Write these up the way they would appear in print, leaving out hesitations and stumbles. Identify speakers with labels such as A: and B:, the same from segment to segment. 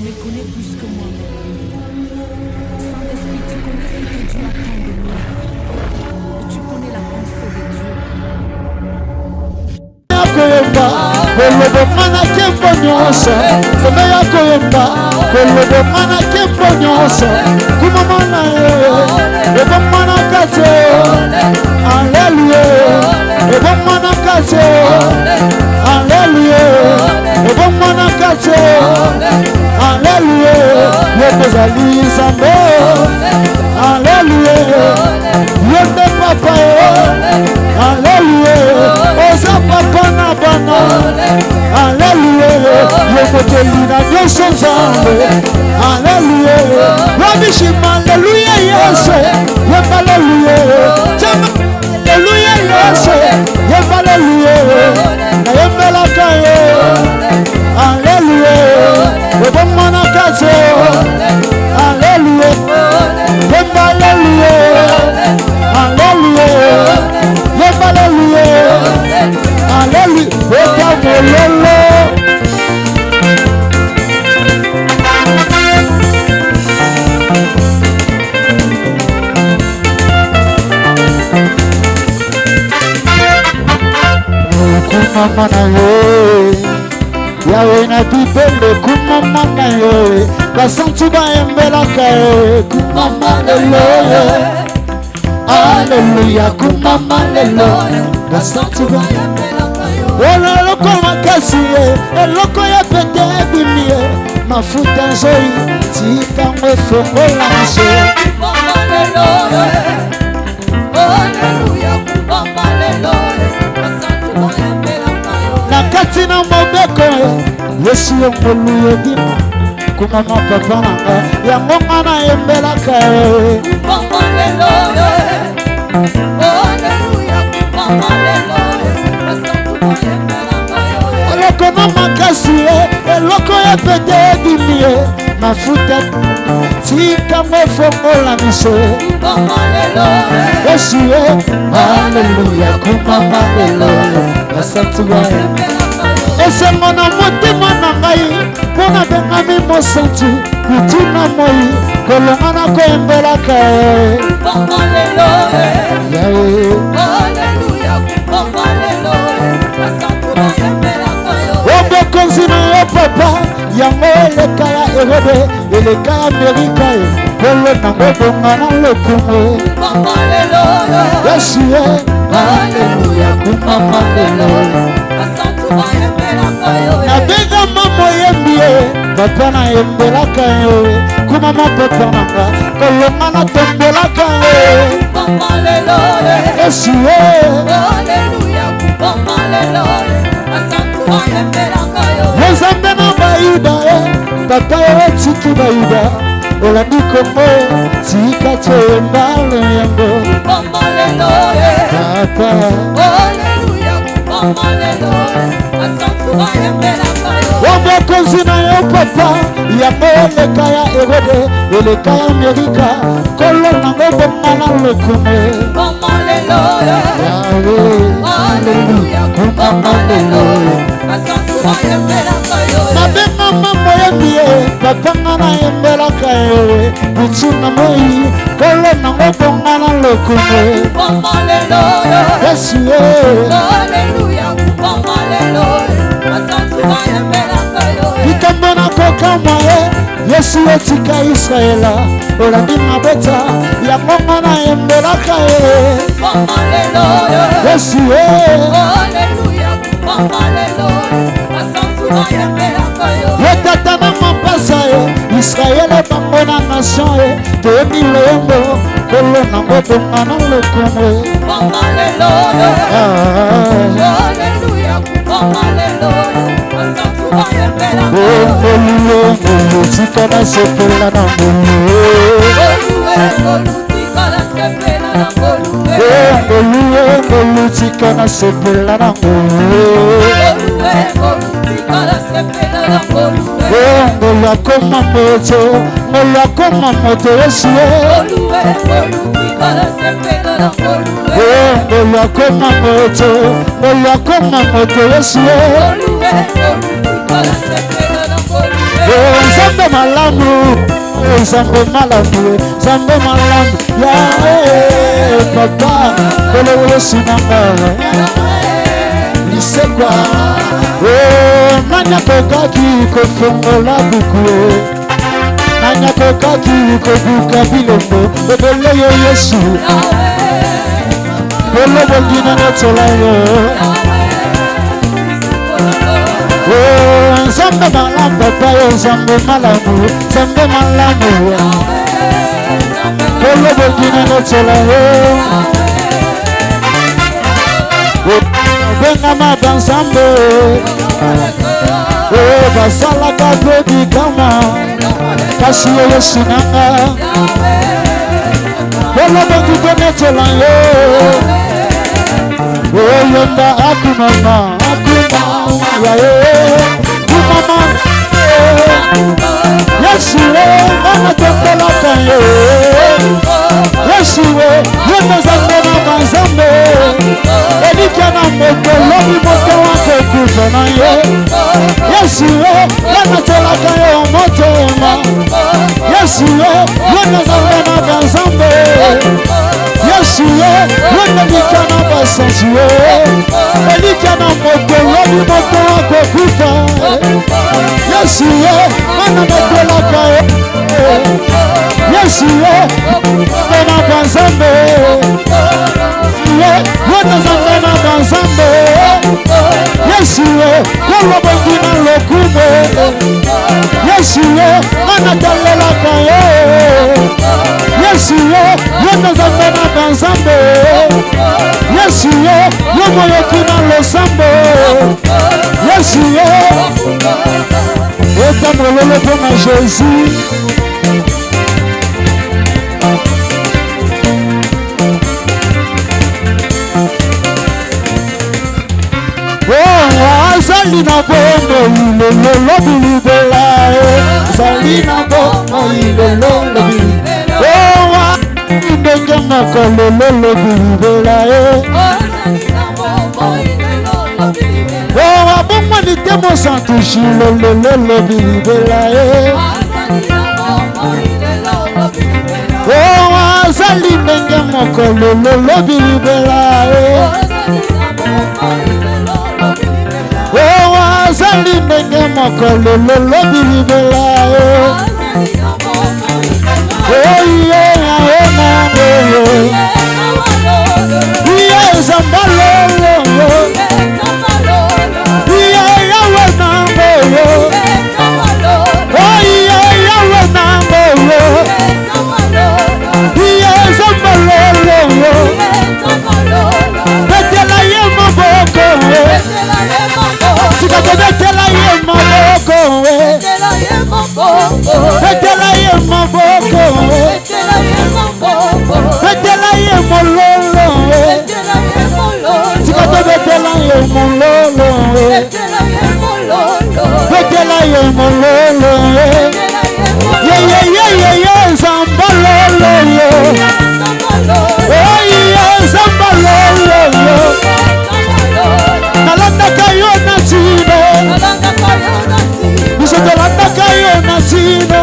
A: me connais plus que moi-même. Saint-Esprit, tu connais ce que Dieu attend de nous. Et tu connais la pensée de Dieu. Yawe na bibele kumama na yo basantu bayembelaka yo kumama lelo Alleluia kumama lelo basantu bayembelaka yo Ona loko makasi eloko ya pete bimie mafuta nzoi tikango fongola nse kumama lelo Alleluia kumama lelo basantu bayembelaka yo nakati na mobeko Yesu yongolu yedima kumama papa nanga yango ngana yembelaka kumama lelo Alleluia kumama lelo basantu bayembelaka yo eloko na makasi eloko ya pete edimie mafuta tikango fongola miso kumama lelo Yesu Alleluia kumama lelo basantu bayembelaka esengo na motema na ngai mpona bengami mosantu kutuna moi kolonga na koyembelaka kumama lelo Alleluia kumama lelo basantu bayembelaka yo obokonzi na yo papa yango eleka ya Herode eleka ya Amerika kolo nango bonga na lokumu kumama lelo Yesu Alleluia kumama lelo basantu bayembelaka yo nabenga mama yembie papa na yembelaka yo kumama papa nanga kolonga na tombelaka yo kumama lelo Yesu Alleluia kumama lelo basantu bayembelaka yo Nzambe na bayuda papa yo tiki bayuda olandi kongo tika tembalo yango kumama lelo papa Alleluia kumama lelo basantu bayembelaka yo obokonzi na yo papa yango eleka ya Herode eleka ya Amerika kolo nango bonga na lokumu kumama lelo Alleluia kumama lelo basantu bayembelaka yo nabenga mama yembie papa ngana yembelaka yo butuna moi kolo nango bonga na lokumu kumama lelo Yesu Alleluia kumama lelo basantu bayembelaka yo likambo na kokama Yesu etika Israela olandi mabota yango ngana yembelaka yo kumama lelo Yesu Alleluia kumama lelo basantu bayembelaka yo tata na mapasa Israele bango na nation toyebi loyembo kolo nango bonga na lokumu kumama lelo Alleluia kumama lelo basantu bayembelaka yo tika na sepela na ngolu tika na sepela na ngolu akoma moto Yesu ngolu akoma moto Yesu Nzambe malamu, Zambe malamu, Zambe malamu, Yahweh, Papa, Kolo Sinanga, Lisekwa, oh, Nanya Kokaki, Kofongola Bukwe, Nanya Kokaki, Kobuka Bilombo, Bele Yesu, Kolo Bogina Natolayo, oh, Zambe malamu, Papa, Zambe malamu, Zambe malamu, Kolo Bogina Natolayo, Benama Bansambe, oh, Basala Kabodi Kama, Kasiyo Yesinanga, Kolo Bogina Natolayo, oh, Yonda Akumama, Akumama, Kumama, Yeshua, Mama Tokola Kayo, Yeshua, Yonda Zambena Bansambe, Elikana Moko, Lobi Moko Wako Kufana Ye, Yeshua, Yonda Tola Kayo Motema, Yeshua, Yonda Zambena Bansambe, Yeshua, Yonda Likana Basanjue, Elikana Moko, Lobi Moko Wako Kufana, Yeshua, Mana Tola Kayo, Yeshua, Zambena Bansambe, Yonda Zambena Bansambe, Yeshua, Kolo Bongina Lokume, Yeshua, Mana Tola Kayo, Yeshua, Yonda Zambena Bansambe, Yeshua, Yomo Yokina Losambe, Yeshua, Eta Mololo Pona Jésus. Salina bomo ilolo bilibela, salina bomo ilolo bilibela. Oh, ndenge makolo lolo bilibela. Oh, abongo ni temo santushi lolo bilibela. Oh, azali ndenge makolo lolo bilibela. Oh, azali ndenge mokolo lolo bilibela. Oh, yeah, yeah, zambalolo. Yeah, yawe nambo. Oh, yeah, yawe nambo. Yeah, zambalolo. Betela ye maboko. Betela ye maboko, betela ye maboko, betela ye mololo, betela ye mololo, betela ye mololo, ye zambalolo, oh yeah zambalolo. Nalanda kayo na sino, Nalanda kayo na sino,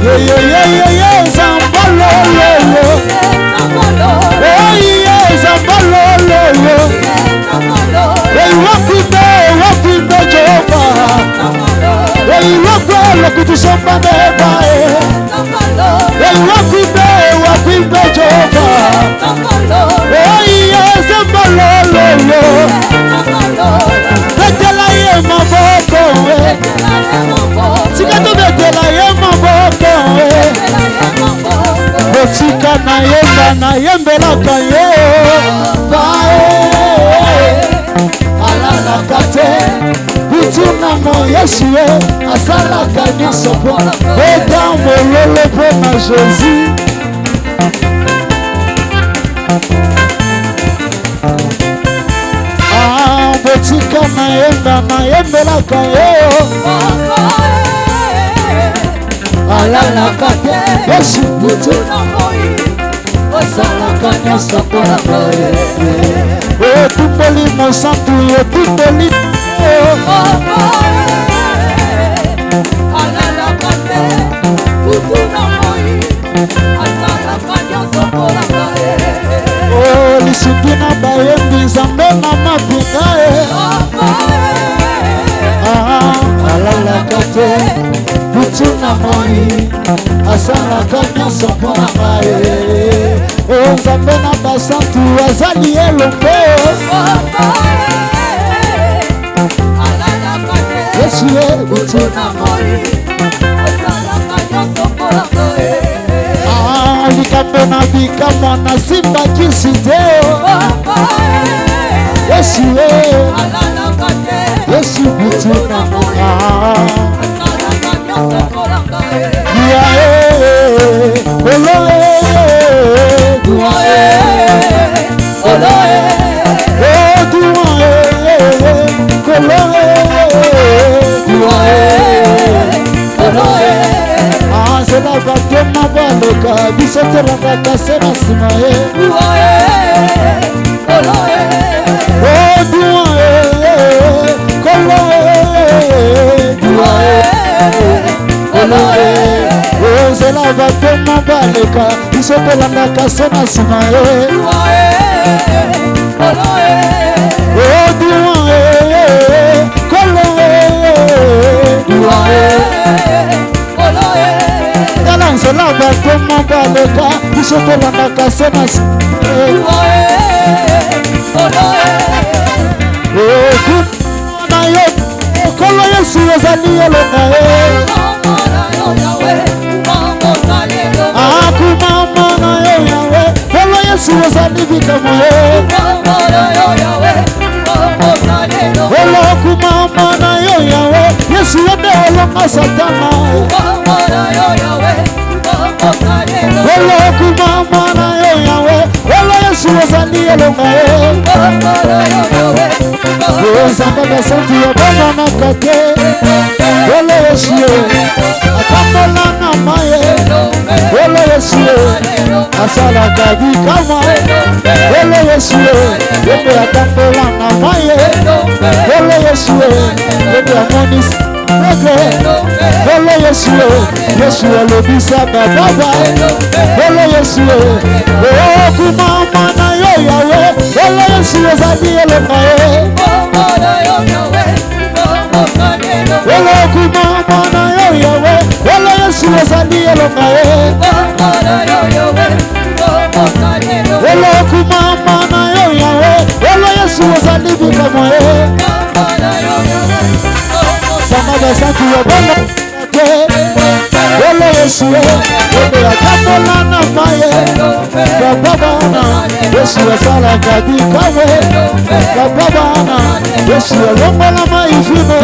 A: yeah, zambalolo, oh yeah, zambalolo, hey, wakinde Jehova, hey, wakwe kutusomba neba, hey, wakinde Jehova, oh yeah, zambalolo, betela ye maboko, sikato betela ye maboko, botika na yembela kayo, alala kate, butuna mo Yeshua, asala kanyo sopo, eta mololo pona Jésus. Botika na yembela kayo, alala kate, Yesu butuna mo asala kanyo sopo la kayo. Oh, tumboli mo santu, tumboli, alala moi asalaka nyonso mpo na ngai nzambe na basantu azali elombe Yesu ye butu na moi asalaka nyonso mpo na ngai likambo na bikamwa na simba kisi te Yesu ye Yesu butu na moi asalaka nyonso mpo na ngai Zela batema baleka biso terangaka se na nsima ye Zela batema baleka biso terangaka se na nsima ye Nzela batema baleka biso tolandaka se na kuna yo okolo Yesu ozali elonga akumama na yo yawe okolo Yesu ozali bikamo olo kumama na yo yawe Yesu ode olonga satana Wolo kumama na yo yawe Wolo Yesu ozali elonga Zamba basanti ya bana na kate Wolo Yesu akambola na maye Wolo Yesu asalaka bikama Wolo Yesu yende akambola na maye Wolo Yesu yende amonisi Wolo Yesu Yesu alobisa baba Wolo Yesu kumama na yo yawe Wolo Yesu ozali elonga Wolo kumama na yo yawe Wolo Yesu ozali elonga Wolo kumama na yo yawe Wolo Yesu ozali bikamo Sama basantu ya bana Wolo Yesu Wende akambola na maye Kababana Yesu asalaka bikawe Kababana Yesu alongola maifino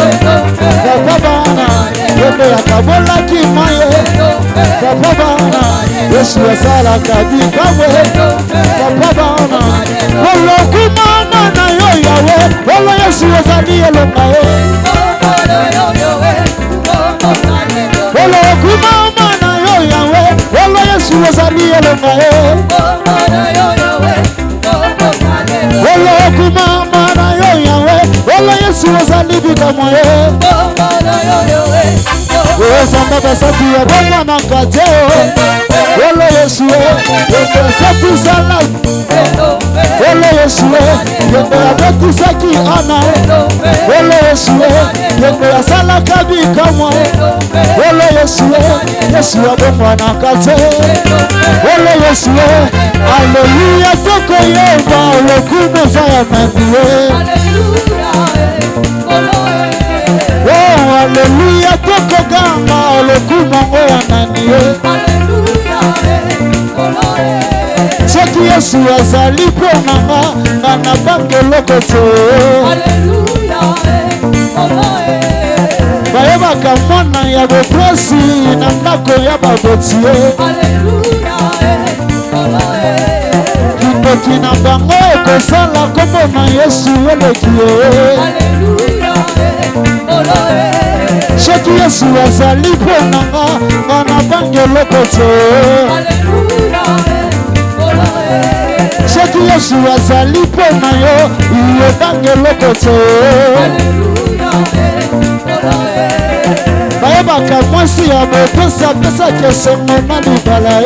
A: Kababana Wende akabola kimaye Kababana Yesu asalaka bikawe Kababana Wolo kumama na yo yawe Wolo Yesu ozali elonga Wolo kumama na yo yawe Wolo Yesu ozali elonga Wolo kumama na yo yawe Wolo Yesu ozali bikamo Zamba basanti ya bana na kate Wolo Yesu yende sepusala Wolo Yesu yende abetisaki ana Wolo Yesu yende asalaka bikamo Wolo Yesu Yesu abomwa na kate Wolo Yesu Alleluia toko yeba lokume zaya mendiwe Oh Alleluia toko ganga lokuma ngoya naniwe Soki Yesu azali ponanga Nana bange loko te Bayebaka mwana ya bopresi Na ndako ya babotie Kindoki na bango ekosala kombo na Yesu eleki Soki Yesu azali ponanga Nana bange loko te Soki Yesu azali pona yo Iye bange loko te Bayebaka mwasi ya bopesa pesa kesongo na libala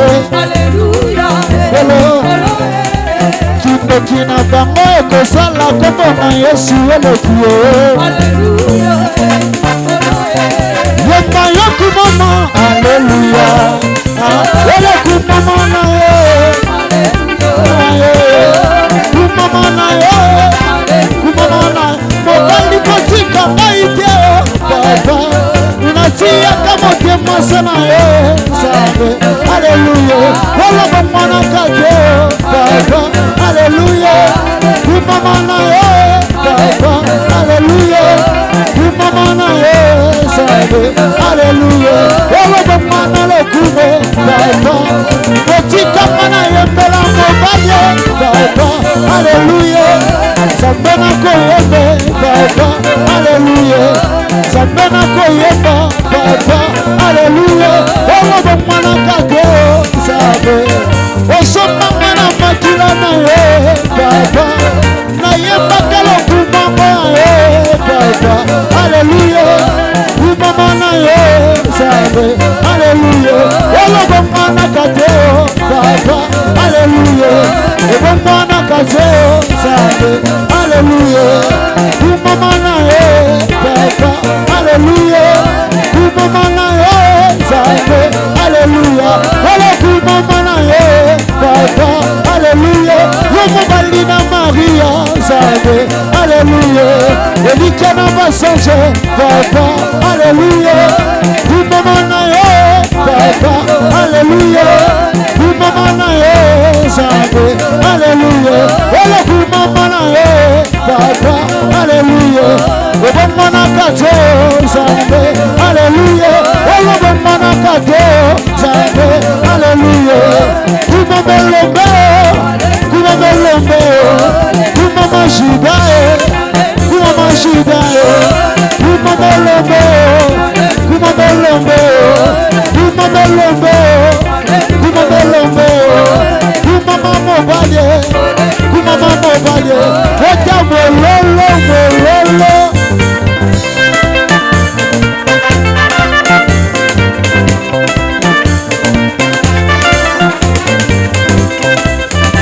A: Kindoki na bango ekosala kombo na Yesu eleki Yemba yoku mama Alleluia Ele kumamana kumamana kumamana mobali kotika maite papa unatia kama kema sana sabe haleluya wala mwana kake papa haleluya kumamana papa haleluya kumamana sabe haleluya wala mwana lokume papa kotika mana yembela mobali papa haleluya sabena koyebe papa haleluya sabena koyeba papa haleluya wala mwana kake sabe osoma mana makila na papa na yeba kalo kumama papa haleluya kumama na sabe haleluya wala mwana kake papa haleluya mwana kake sabe haleluya kumama na papa haleluya kumama na sabe haleluya wala kumama na papa haleluya yomo balina Maria sabe haleluya elikana basanje papa haleluya kumama na papa haleluya kumama na sabe haleluya wala kumama na papa haleluya obamana kato sabe haleluya wala obamana kato sabe haleluya kumama lombe kumama lombe kumama shidae kumama shidae kumama lombe kumama lombe kumama lombe kumama lombe kumama mobale kumama mobale wata mololo mololo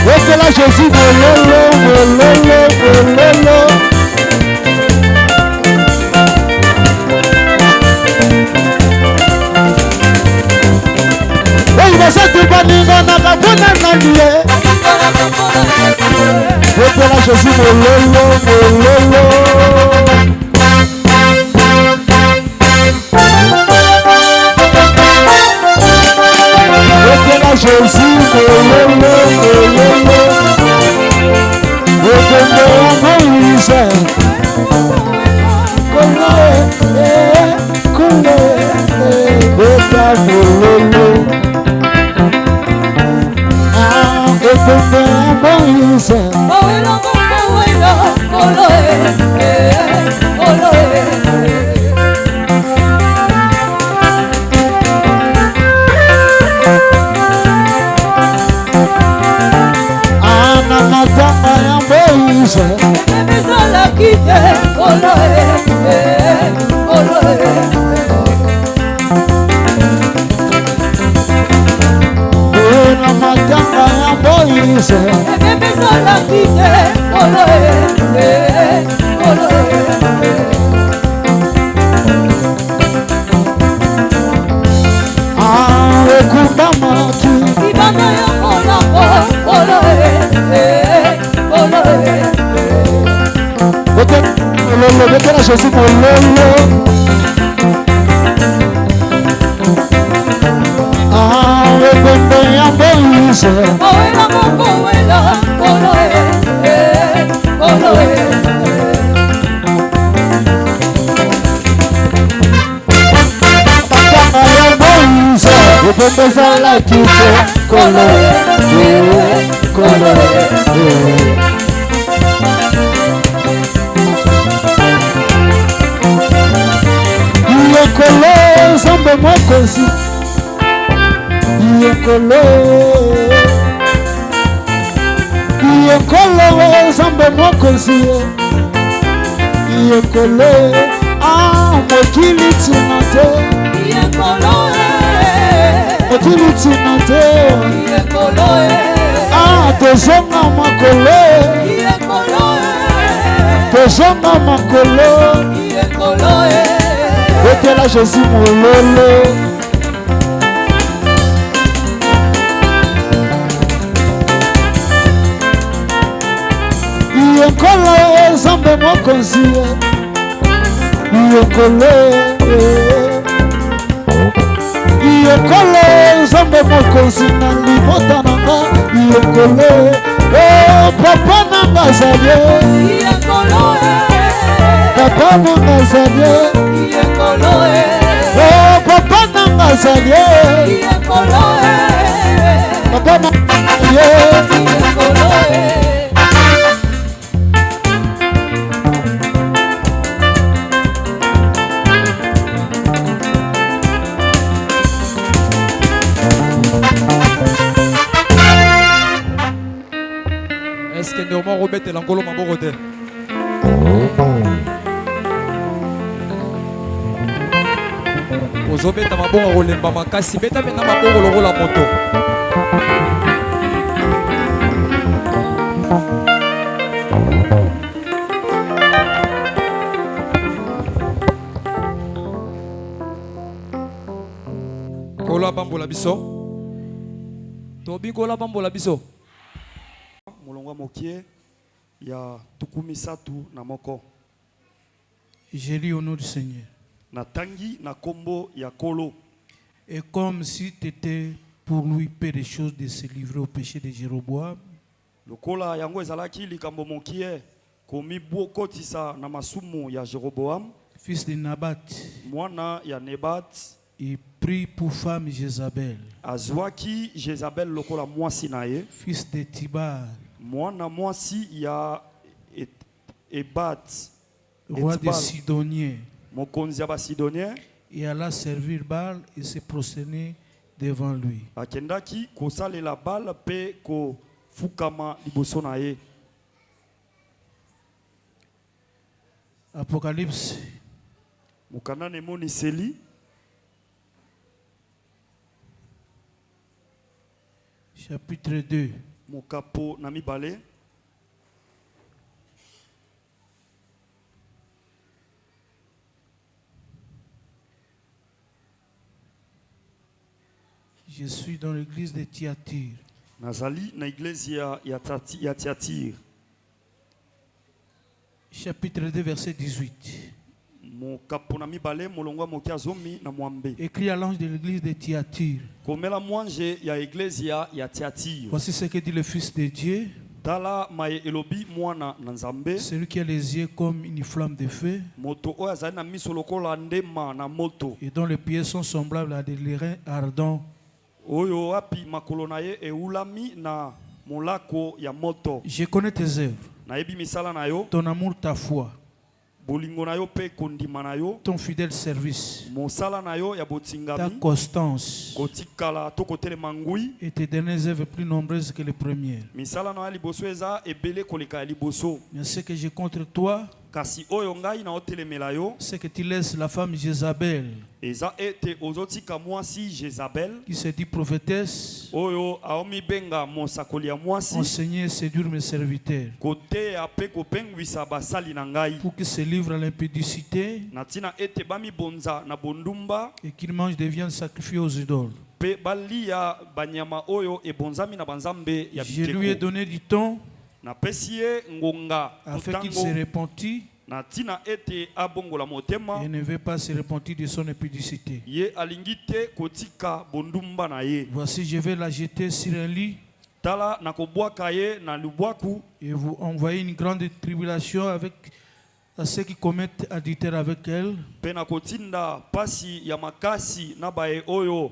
A: wata la Jésus mololo mololo mololo Satu baninga na kabona nandie Wetela Jésus mololo mololo Wetela Jésus mololo mololo Wetela Moïse Kole kole Wetela mololo Moïse ana matanga ya Moïse emezala kite na matanga ya Moïse emezala kite ekundamaki ibana ya molako betela Jésus mololo ebembe ya Moïse owela moko wela batanga ya Moïse ebembe ezalaki te yekolo nzambe mokonzi yekolo nzambe mokonzi yekolo mokili tina te mokili tina te tozonga makolo tozonga makolo betela Jésus mololo Yokolo Zambe mokonzi Yokolo Yokolo Zambe mokonzi na limota nanga Yokolo oh papa nanga zaye Yokolo papa nanga zaye Yokolo oh papa nanga zaye Yokolo papa nanga zaye Yokolo
B: Est-ce que néanmoins remettre l'angolo maboko te? Ozobeta maboko rolemba makasi beta mena maboko lokola moto. Kola bambola biso. Tobi kola bambola biso.
C: Molongwa mokie ya tukumisatu na moko.
D: J'ai lu au nom du Seigneur.
C: Na tangi na kombo ya kolo.
D: Et comme si tu étais pour lui paix des choses de se livrer au péché de Jéroboam.
C: Lokola yango ezalaki likambo mokie komi bokotisa na masumu ya Jéroboam.
D: Fils de Nabat.
C: Mwana ya Nebat.
D: Il prit pour femme Jézabel.
C: Azwaki Jézabel lokola mwasi na ye.
D: Fils de Tibar.
C: Mwana mwasi ya Ebat.
D: Roi des Sidoniens.
C: Mokonzi ya Basidonien.
D: Et alla servir Baal et se prosterner devant lui.
C: Akendaki kosalela Baal pe ko fukama liboso na ye.
D: Apocalypse.
C: Mukana nemoni seli.
D: Chapitre 2.
C: Mokapo na mibale.
D: Je suis dans l'église de Thyatire.
C: Nazali na iglesia ya Thyatire.
D: Chapitre 2, verset 18.
C: Mokapo na mibale molongwa moki azomi na mwambe.
D: Écrit à l'ange de l'église de Thyatire.
C: Komela mwanje ya iglesia ya Thyatire.
D: Voici ce que dit le Fils de Dieu.
C: Tala maye elobi mwana na Nzambe.
D: Celui qui a les yeux comme une flamme de feu.
C: Moto oyo azali na miso lokola ndema na moto.
D: Et dont les pieds sont semblables à des lérins ardents.
C: Oyo api makolo na ye eulami na molako ya moto.
D: Je connais tes œuvres.
C: Nayebi misala na yo.
D: Ton amour, ta foi.
C: Bolingo na yo pe kondima na yo.
D: Ton fidèle service.
C: Mosala na yo ya botingami.
D: Ta constance.
C: Kotikala to kotele mangui.
D: Et tes dernières œuvres plus nombreuses que les premières.
C: Misala na liboso eza ebele koleka ya liboso.
D: Mais ce que j'ai contre toi,
C: kasi oyo ngai na otelemela yo,
D: c'est que tu laisses la femme Jézabel,
C: eza ete ozotika mwasi Jézabel,
D: qui se dit prophétesse,
C: oyo aomi benga mosakoli ya mwasi,
D: enseigner et séduire mes serviteurs,
C: kote ape kopengwisa basali na ngai,
D: pour qu'ils se livrent à l'impudicité,
C: natina ete bami bonza na bondumba,
D: et qu'ils mangent des viandes sacrifiées aux idoles.
C: pe balia banyama oyo ebonzami na banzambe ya
D: Je lui ai
C: biteko.
D: donné du temps
C: Na pesi ye ngonga
D: afin qu'il se
C: mutango,
D: repentit
C: na tina ete abongola motema,
D: et ne veut pas se repentir de son impudicité.
C: ye alingi te kotika bondumba na ye.
D: Voici, je vais la jeter sur un lit
C: Tala na kobwaka ye na lubwaku,
D: et vous envoyer une grande tribulation avec à ceux qui commettent adultère avec elle,
C: pe na kotinda pasi ya makasi na bae oyo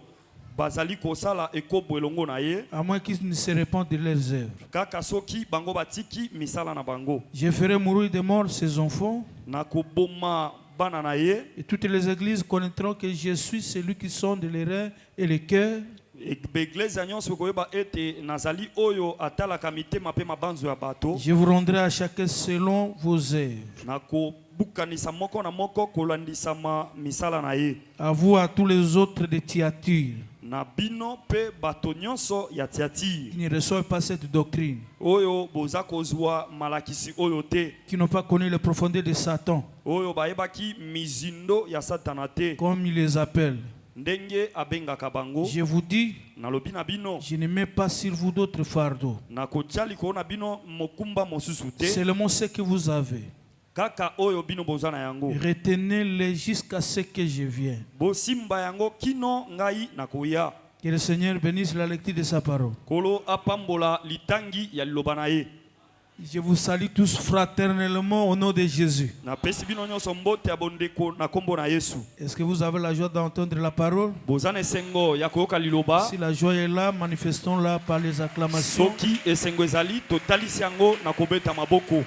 C: bazali kosala ekobo elongo na ye,
D: à moins qu'ils ne se répandent de leurs œuvres.
C: kaka soki bango batiki misala na bango.
D: Je ferai mourir de mort ses enfants,
C: Na koboma bana na ye,
D: et toutes les églises connaîtront que je suis celui qui sonde les reins et les cœurs,
C: beglese ya nyonso koyeba ete nazali oyo atalaka mitema pe mabanzo ya bato.
D: je vous rendrai à chacun selon vos œuvres.
C: Na kobukanisa moko na moko kolandisama misala na ye.
D: À vous, à tous les autres de Thyatire,
C: Na bino pe bato nyonso ya Thyatire,
D: qui ne reçoivent pas cette doctrine,
C: oyo boza kozwa malakisi oyo te,
D: qui n'ont pas connu les profondeurs de Satan,
C: oyo bayebaki mizindo ya satana te,
D: comme il les appelle.
C: ndenge abengaka bango.
D: Je vous dis,
C: Nalobi na bino
D: je ne mets pas sur vous d'autres fardeaux.
C: nakotia likolo na bino mokumba mosusu te
D: Seulement ce que vous avez.
C: kaka oyo bino boza na yango.
D: Retenez-les jusqu'à ce que je vienne.
C: Bosimba yango kino ngai nakoya.
D: Que le Seigneur bénisse la lecture de sa parole.
C: Kolo apambola litangi ya liloba na ye.
D: Je vous salue tous fraternellement au nom de Jésus.
C: Napesi bino nyonso mbote ya bondeko na kombo na Yesu.
D: Est-ce que vous avez la joie d'entendre la parole?
C: Bozana esengo ya koyoka liloba.
D: Si la joie est là, manifestons-la par les acclamations.
C: Soki esengo ezali totalisi yango na kobeta maboko.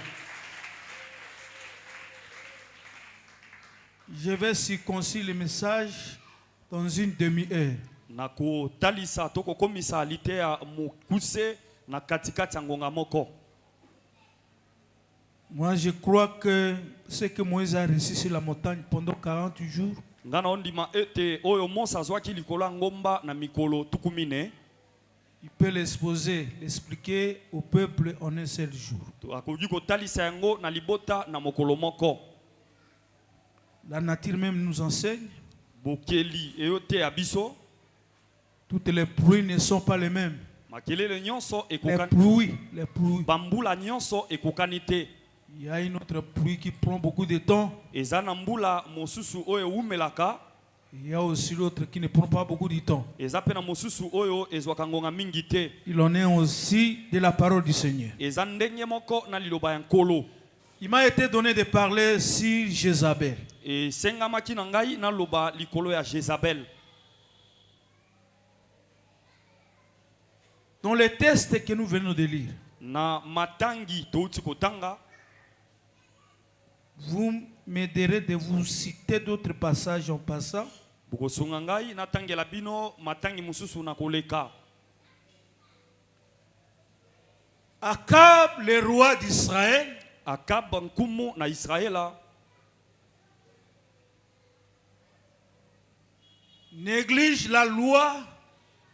D: Je vais circoncire le message dans une demi-heure.
C: Na kotalisa toko komisa alite ya mokuse na katikati ya ngonga moko.
D: Moi, je crois que ce que Moïse a reçu sur la montagne pendant 40 jours,
C: Ngana ondima ete oyo Mose azwaki likolo ya ngomba na mikolo tukumine.
D: il peut l'exposer, l'expliquer au peuple en un seul jour.
C: Akoki kotalisa yango na libota na mokolo moko.
D: La nature même nous enseigne.
C: Bokeli eyote ya biso.
D: Toutes les pluies ne sont pas les mêmes.
C: Makelele nyonso
D: Les
C: ekokani.
D: pluies.
C: Bambula nyonso ekokani te.
D: Il y a une autre pluie qui prend beaucoup de temps.
C: Eza na mbula mosusu oyo umelaka.
D: Il y a aussi l'autre qui ne prend pas beaucoup de temps.
C: Eza pe na mosusu oyo ezwaka ngonga mingi te.
D: Il en est aussi de la parole du Seigneur.
C: Eza ndenge moko na liloba ya nkolo.
D: Il m'a été donné de parler sur Jézabel.
C: Et sengamaki na ngai na loba likolo ya Jézabel.
D: Dans les textes que nous venons de lire,
C: Na matangi touti kotanga.
D: vous m'aiderez de vous citer d'autres passages en passant.
C: Bokosunga ngai natangela bino matangi mususu na koleka.
D: Akab, le roi d'Israël,
C: Akab nkumu na Israela
D: néglige la loi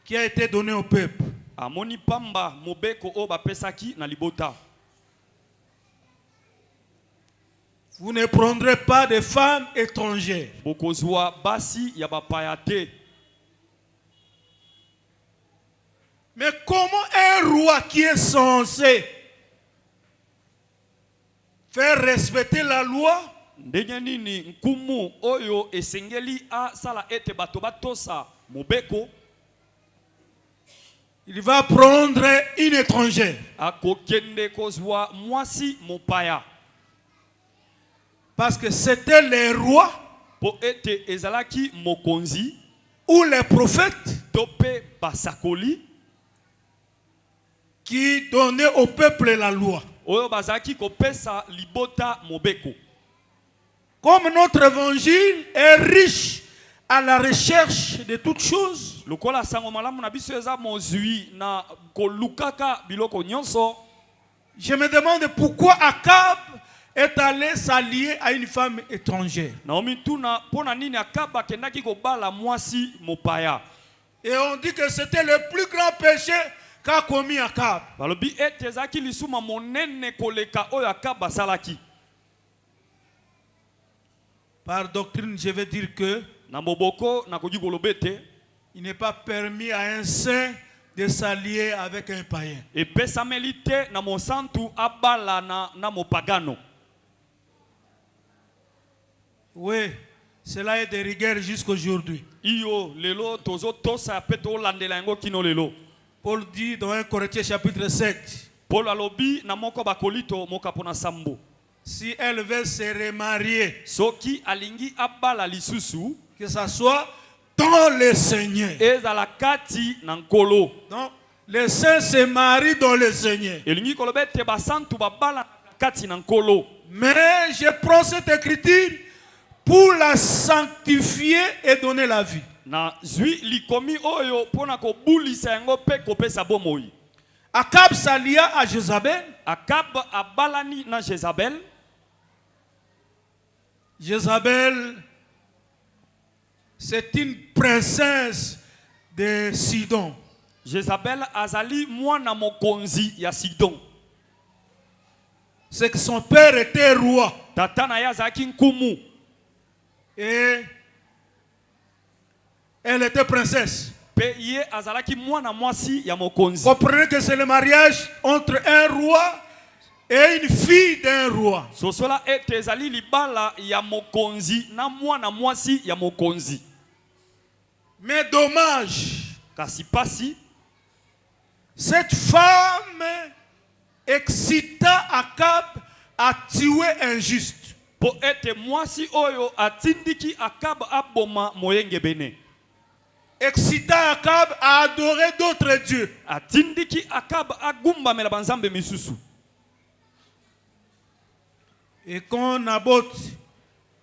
D: qui a été donnée au peuple.
C: amoni pamba mobeko o bapesaki na libota.
D: Vous ne prendrez pas de femmes étrangères.
C: Bokozwa basi ya bapaya te.
D: Mais comment un roi qui est censé faire respecter la loi
C: Ndenge nini nkumu oyo esengeli asala ete bato batosa mobeko
D: il va prendre une étrangère?
C: akokende kozwa mwasi mopaya.
D: Parce que c'était les rois
C: Po ete ezalaki mokonzi
D: ou les prophètes
C: tope basakoli
D: qui donnaient au peuple la loi.
C: oyo bazalaki kopesa libota mobeko.
D: Comme notre évangile est riche à la recherche de toutes choses,
C: Lokola sango malamu na biso eza mozui na kolukaka biloko nyonso.
D: je me demande pourquoi Akab est allé s'allier à une femme étrangère.
C: Naomi tuna pona nini Akaba kendaki kobala mwasi mopaya.
D: Et on dit que c'était le plus grand péché qu'a commis Akab.
C: Balobi ete ezaki lisuma monene koleka oyo Akaba salaki.
D: Par doctrine, je vais dire que
C: Na moboko na kogi kolobete
D: il n'est pas permis à un saint de s'allier avec un païen.
C: e pesameli te na mosantu abala na mopagano.
D: Oui, cela est de rigueur jusqu'aujourd'hui.
C: Iyo lelo tozo tosa pe to landela yango kino lelo.
D: Paul dit dans 1 Corinthiens chapitre 7,
C: Paul alobi na moko bakolito mokapo na sambo.
D: si elle veut se remarier,
C: Soki alingi abala lisusu
D: que ça soit dans le Seigneur.
C: ezala kati na nkolo.
D: Donc, les saints se marient dans le Seigneur.
C: Elingi kolobete basantu babala kati na nkolo.
D: Mais je prends cette écriture pour la sanctifier et donner la vie.
C: Na zui likomi oyo pona kobulisa yango pe kopesa bomoi.
D: Akab s'allia à Jézabel.
C: Akab abalani na Jézabel.
D: Jézabel, c'est une princesse de Sidon.
C: Jézabel azali mwana mokonzi ya Sidon.
D: C'est que son père était roi.
C: Tata na ye azalaki nkumu.
D: Et Elle était princesse.
C: Comprenez
D: que c'est le mariage entre un roi et une fille d'un roi. Mais dommage, cette femme excita Akab à tuer un juste.
C: Pour être moi si oyo atindiki Akab aboma moyenge bene.
D: Excita Akab à adorer d'autres dieux.
C: Atindiki Akab agumba mela banzambe misusu.
D: Et quand Naboth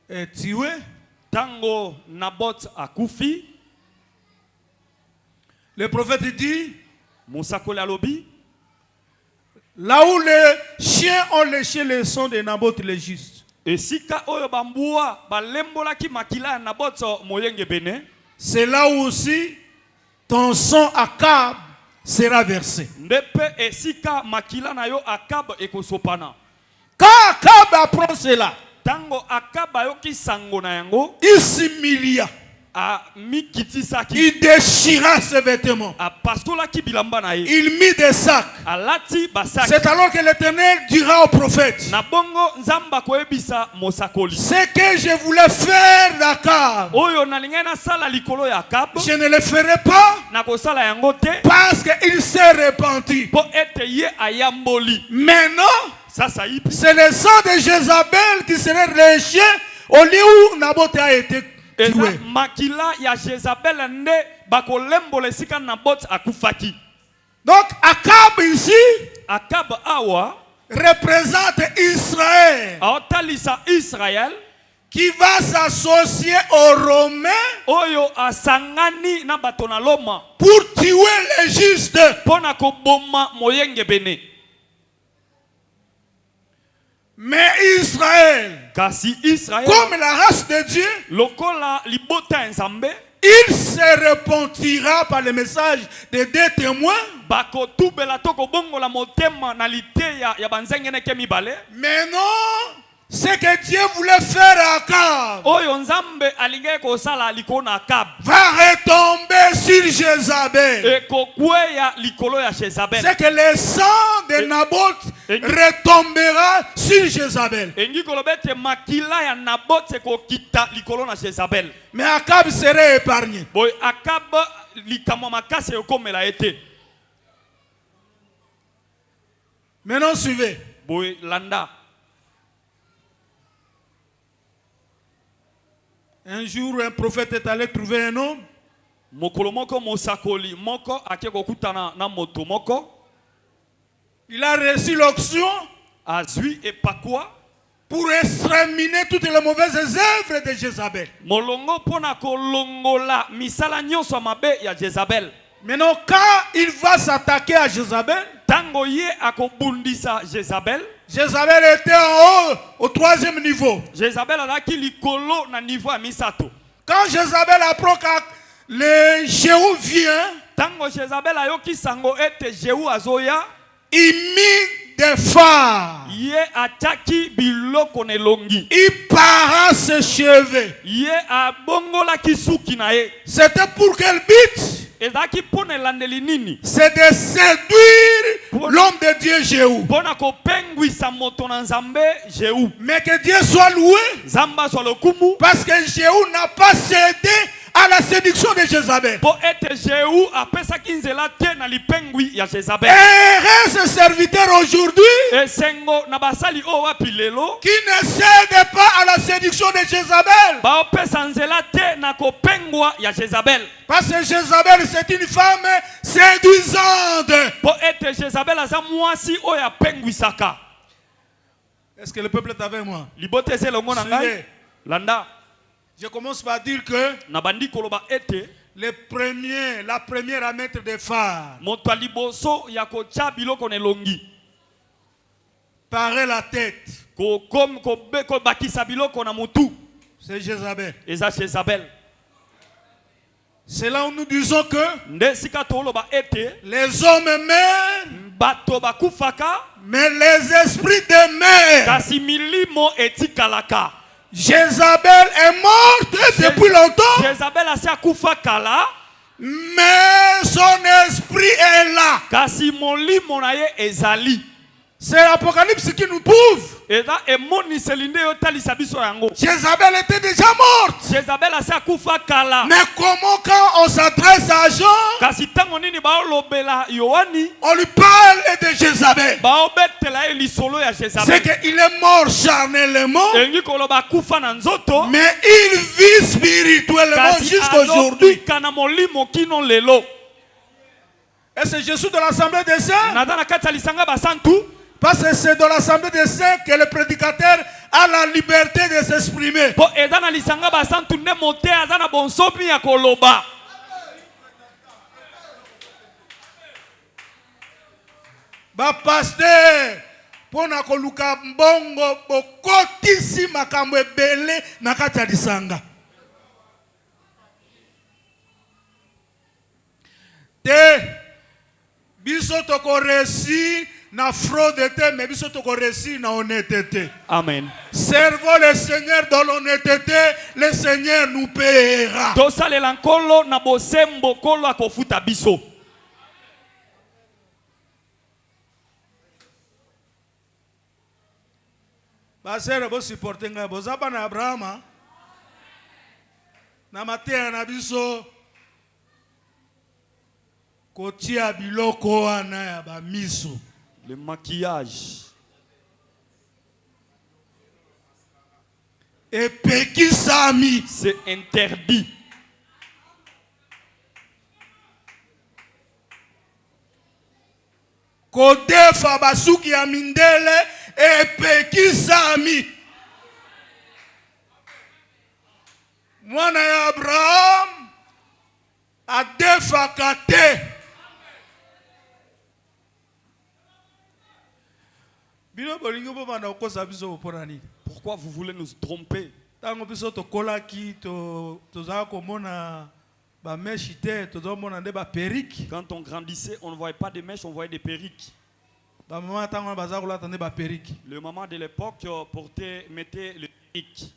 D: est tué,
C: tango Naboth akufi,
D: le prophète dit,
C: Monsakole alobi,
D: là où les chiens ont léché le sang de Naboth le juste.
C: Et sika oyo bambua balembola ki makila Naboth moyenge bene.
D: C'est là aussi ton sang Akab sera versé.
C: Ndepe et sika makila na yo Akab ekosopana.
D: Quand Akab apprend cela,
C: tango Akab ayoki sango na yango,
D: il s'humilia. Il déchira ses vêtements. Il mit des sacs. C'est alors que l'Éternel dira au prophète, ce que je voulais faire d'Akab, je ne le ferai pas parce qu'il s'est repenti. Maintenant, c'est le sang de Jézabel qui serait léché au lieu où Naboth a été tué.
C: Makila ya Jézabel nde bakolembo le sika Naboth akufaki.
D: Donc Akab ici,
C: Akab awa
D: représente Israël.
C: Aotalisa Israël
D: qui va s'associer aux Romains
C: oyo asangani na batona loma
D: pour tuer les justes.
C: Pona ko bomma moyenge bene.
D: Mais Israël,
C: comme
D: la race de Dieu, il se repentira par le message de deux témoins. Mais non, ce que Dieu voulait faire à Akab va retomber sur Jézabel. C'est que le sang de Naboth retombera sur Jézabel. Mais Akab serait épargné. Maintenant suivez. Un jour, un prophète est allé trouver un homme. Il a reçu l'onction pour exterminer toutes les mauvaises œuvres de Jézabel. Maintenant, quand il va s'attaquer à Jézabel, Jézabel était en haut, au 3e niveau. Quand Jézabel apprend que le Jéhu vient, il mit des phares. Il para ses cheveux. C'était pour quel but? C'est de séduire l'homme de Dieu Jéhu. Mais que Dieu soit loué, parce que Jéhu n'a pas cédé à la séduction de Jézabel. Et ce serviteur aujourd'hui qui ne cède pas à la séduction de Jézabel. Parce que Jézabel, c'est une femme séduisante. Est-ce que le peuple est avec moi? Je commence par dire que la première à mettre des phares paraît la tête. C'est Jézabel. C'est là où nous disons que les hommes meurent, mais les esprits demeurent. Jézabel est morte depuis depuis longtemps.
C: Jézabel a sa kufa kala.
D: Mais son esprit est là.
C: Kasi moli monaye ezali.
D: C'est l'Apocalypse qui nous prouve.
C: Jézabel
D: était déjà morte. Mais comment quand on s'adresse à Jean, on lui parle de Jézabel. C'est qu'il est mort charnellement, mais il vit spirituellement jusqu'à aujourd'hui. Et c'est Jésus de l'Assemblée des Saints. Parce que c'est dans l'Assemblée des Saints que le prédicateur a la liberté de s'exprimer. Pasteur, pona koluka mbongo bokotisi makambo ebele na kati ya lisanga. Te biso toko resi na fraude te, mais biso toko resi na honnêteté.
C: Amen.
D: Servons le Seigneur dans l'honnêteté, le Seigneur nous paiera.
C: Tosalela nkolo na bosembo kolo akofuta biso.
D: Basere bo supporter nga bozaba na Abraham na matea na biso kotia biloko wana ya ba miso.
C: Le maquillage.
D: Et pekisami.
C: C'est interdit.
D: Kodefa basuki ya mindele et pekisami. Mwana ya Abraham adefa kate.
C: Pourquoi vous voulez nous tromper?
D: Quand
C: on grandissait, on ne voyait pas de mèches, on voyait des perruques. Le maman de l'époque mettait le perruque.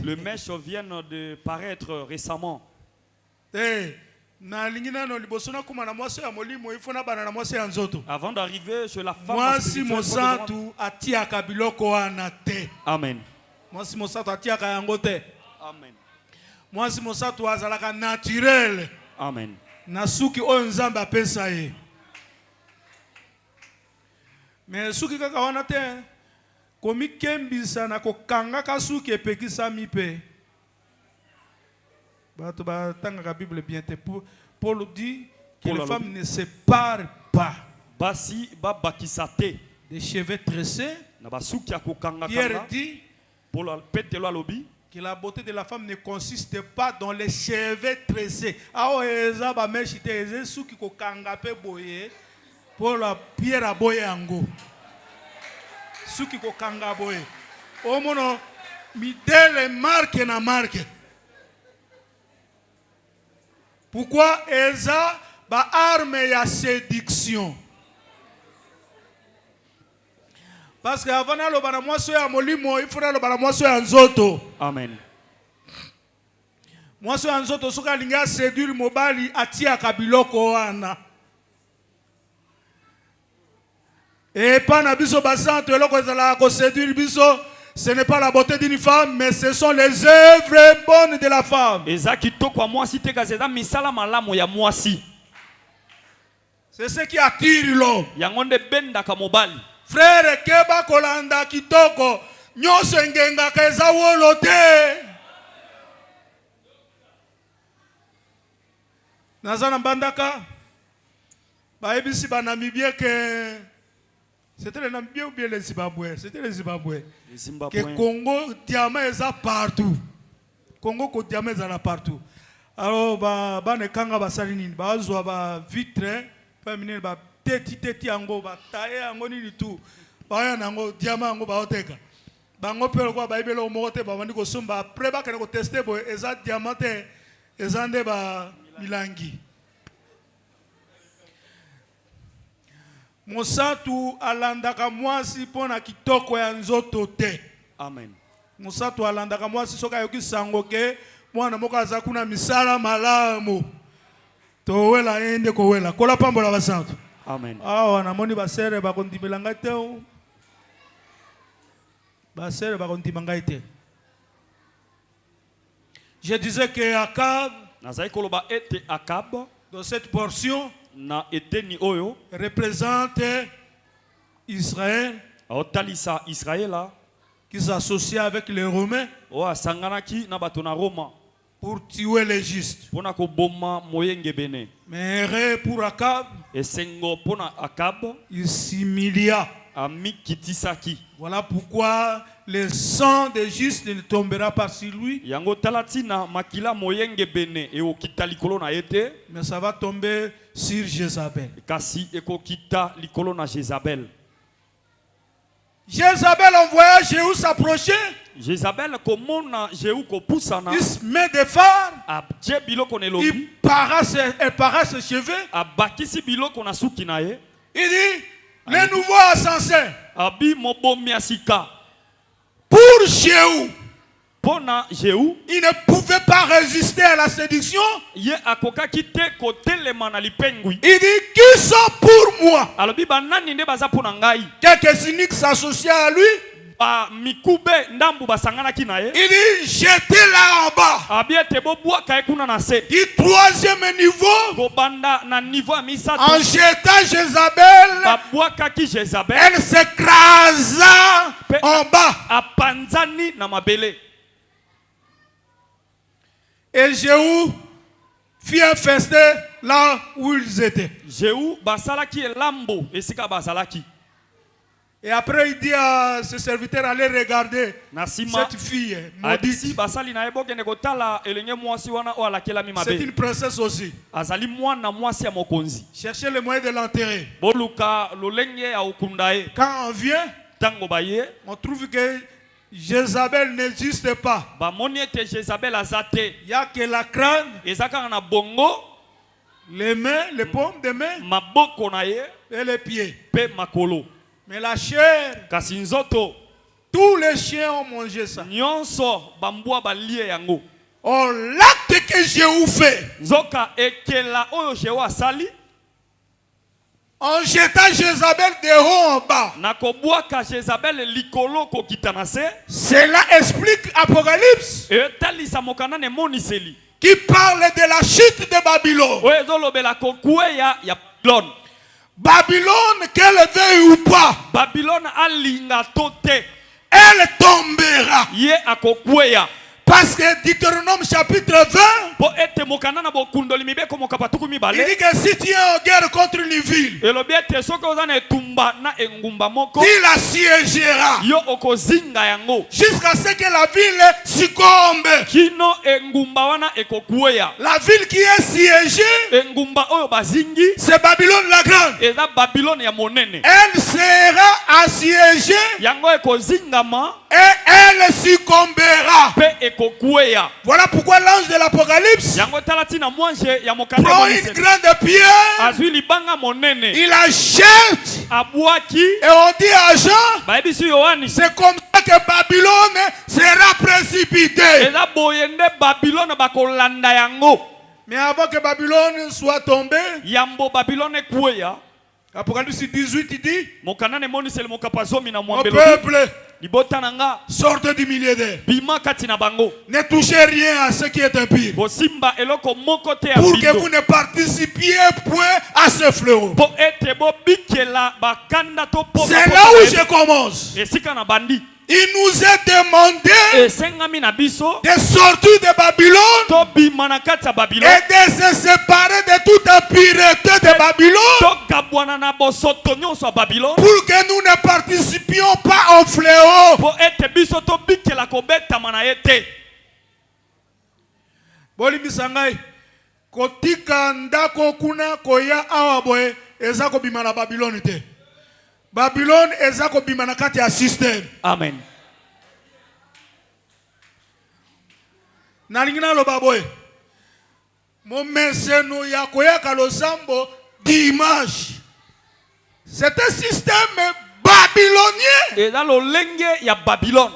C: Le mèche vient de paraître récemment. Avant d'arriver sur la femme, amen. Amen. Amen.
D: Nasuki oyo nzambe apesa ye. Mais suki kaka wana te komi kembisa na kokanga kasuki epekisami pe. Bato batanga Bible bien te. Paul dit que les femmes ne se séparent pas.
C: Basi ba bakisate
D: des cheveux tressés.
C: Na basuki ya kokanga.
D: Pierre dit
C: Paul petelo alobi
D: que la beauté de la femme ne consiste pas dans les cheveux tressés. Ah eza ba meshite eze suki ko kanga pe boye pour la pierre a boye ango. Suki ko kanga boye. O mono midele marque na marque. Pourquoi eza ba arme ya séduction? Parce que avant de faire moi soya molimo, il faut faire moi soya nzoto.
C: Amen.
D: Moi soya nzoto soka linga séduire mobali atia kabiloko wana. Et pas na biso basanto eloko ezala ko séduire biso, ce n'est pas la beauté d'une femme, mais ce sont les œuvres bonnes de la femme.
C: Ezaki to kwa mwasi te gazeda misala malamu ya mwasi.
D: C'est ce qui attire l'homme.
C: Yangonde benda ka mobali.
D: Frère keba kolanda kitoko nyonso ngenga keza wolo te. Nazana bandaka baebisi banamibie que c'était le Namibie ou bien le Zimbabwe? C'était le Zimbabwe. Que Congo diamant est partout. Congo ko diamant est partout. Alors ba ne kanga basalini ba zo ba vitre pas minel ba teti ango ba taye ango ni tout. Ba ya nango diamant ango ba oteka. Bango pelo kwa ba ibelo mote ba bandi ko somba après ba kana ko tester bo eza diamant te ezande ba milangi. Mosatu alandaka mwasi pona kitoko ya nzoto te.
C: Amen.
D: Musato alandaka mwasi soka yoki sango ke mwana moko aza kuna misala malamu. Towela ende kowela. Kola pambola basantu.
C: Amen.
D: Awa namoni basere bakondimela ngai te. Basere bakondima ngai te. Je disais que Akab, dans cette portion, représente Israël qui s'associe avec les Romains pour tuer les justes. Mais pour Akab, il s'humilia. Voilà pourquoi le sang des justes ne tombera pas sur lui. Mais ça va tomber sur Jézabel. Jézabel envoya Jéhu s'approcher.
C: Jézabel
D: il se met des phares. Elle para ses cheveux. Il dit, les nouveaux insensés. Pour Jéhu, il ne pouvait pas résister à la séduction. Il dit, qui sont pour moi? Quelques cyniques s'associent à lui. Il dit, jetez-la en bas. Du troisième niveau, en jetant Jézabel, elle s'écrasa en bas. Et Jéhu fit un festin là où ils étaient. Et après il dit à ses serviteurs, allez regarder cette fille maudite. C'est une princesse aussi. Cherchez le moyen de l'enterrer. Quand on vient, on trouve que Jézabel n'existe pas. Il n'y a que la crâne, les mains, les paumes des mains et les pieds. Mais la chair, tous les chiens ont mangé ça. Oh, l'acte que Jéhu fait, en jetant Jézabel de haut en bas, cela explique Apocalypse qui parle de la chute de Babylone. Babylone, qu'elle veuille ou pas, elle tombera. Parce que Deutéronome chapitre 20, il dit que si tu es en guerre contre une ville, il assiégera jusqu'à ce que la ville succombe. La ville qui est siégée, c'est Babylone la grande. Elle sera assiégée et elle succombera. Voilà pourquoi l'ange de l'Apocalypse prend une grande pierre, il la jette et on dit à Jean, c'est comme ça que Babylone sera précipitée. Mais avant que Babylone soit tombée, Apocalypse 18 il dit, mon peuple, sortez du milieu d'eux. Ne touchez rien à ce qui est impur, pour que vous ne participiez point à ce fléau. C'est là où je commence. Il nous est demandé de sortir de Babylone et de se séparer de toute impureté de Babylone pour que nous ne participions pas au fléau. Kotika ndako kuna koya awaboe ezako bimana Babylone te. Babylone ezako bimana kati ya system.
C: Amen.
D: Nalingina lo baboe. Mo meseno ya koya kalosambo d'image. C'est un système babylonien.
C: Et dans le lenge ya Babylone.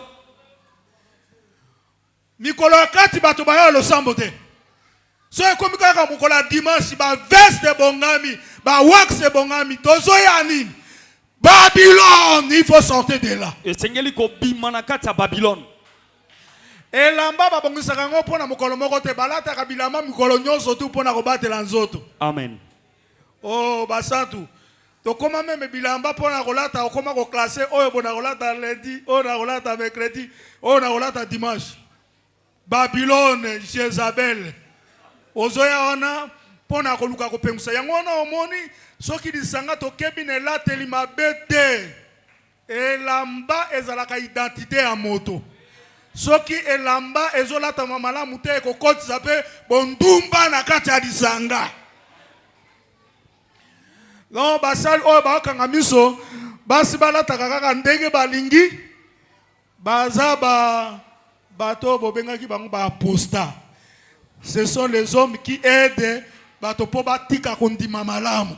D: mikolo kati bato baya losambo te. So ekomi kaka mokolo dimanche ba veste bongami, ba wax bongami, tozo ya nini? Babylone, il faut sortir de là.
C: Et sengeli ko bimana kati ya Babylone.
D: Elamba babongisaka ngo pona mokolo moko te balata ka bilamba mikolo nyonso tu pona ko batela nzoto.
C: Amen.
D: Oh basantu. To koma meme bilamba pona ko lata okoma ko classer oyo bona ko lata lundi, oyo na ko lata mercredi, oyo na ko lata dimanche. Babylone, Jezabel. Ozoya ona pona ko luka ko pemisa yango na omoni soki disanga to kebine lateli mabete. Elamba ezalaka identité ya moto. Soki elamba ezolata mamala mute ko kotisa pe bondumba na kati ya disanga. Non basal o ba kanga miso basi balata kaka ndenge balingi baza bato bobengaki bango ba aposta. Ce sont les hommes qui aident bato po batika kondima malamu.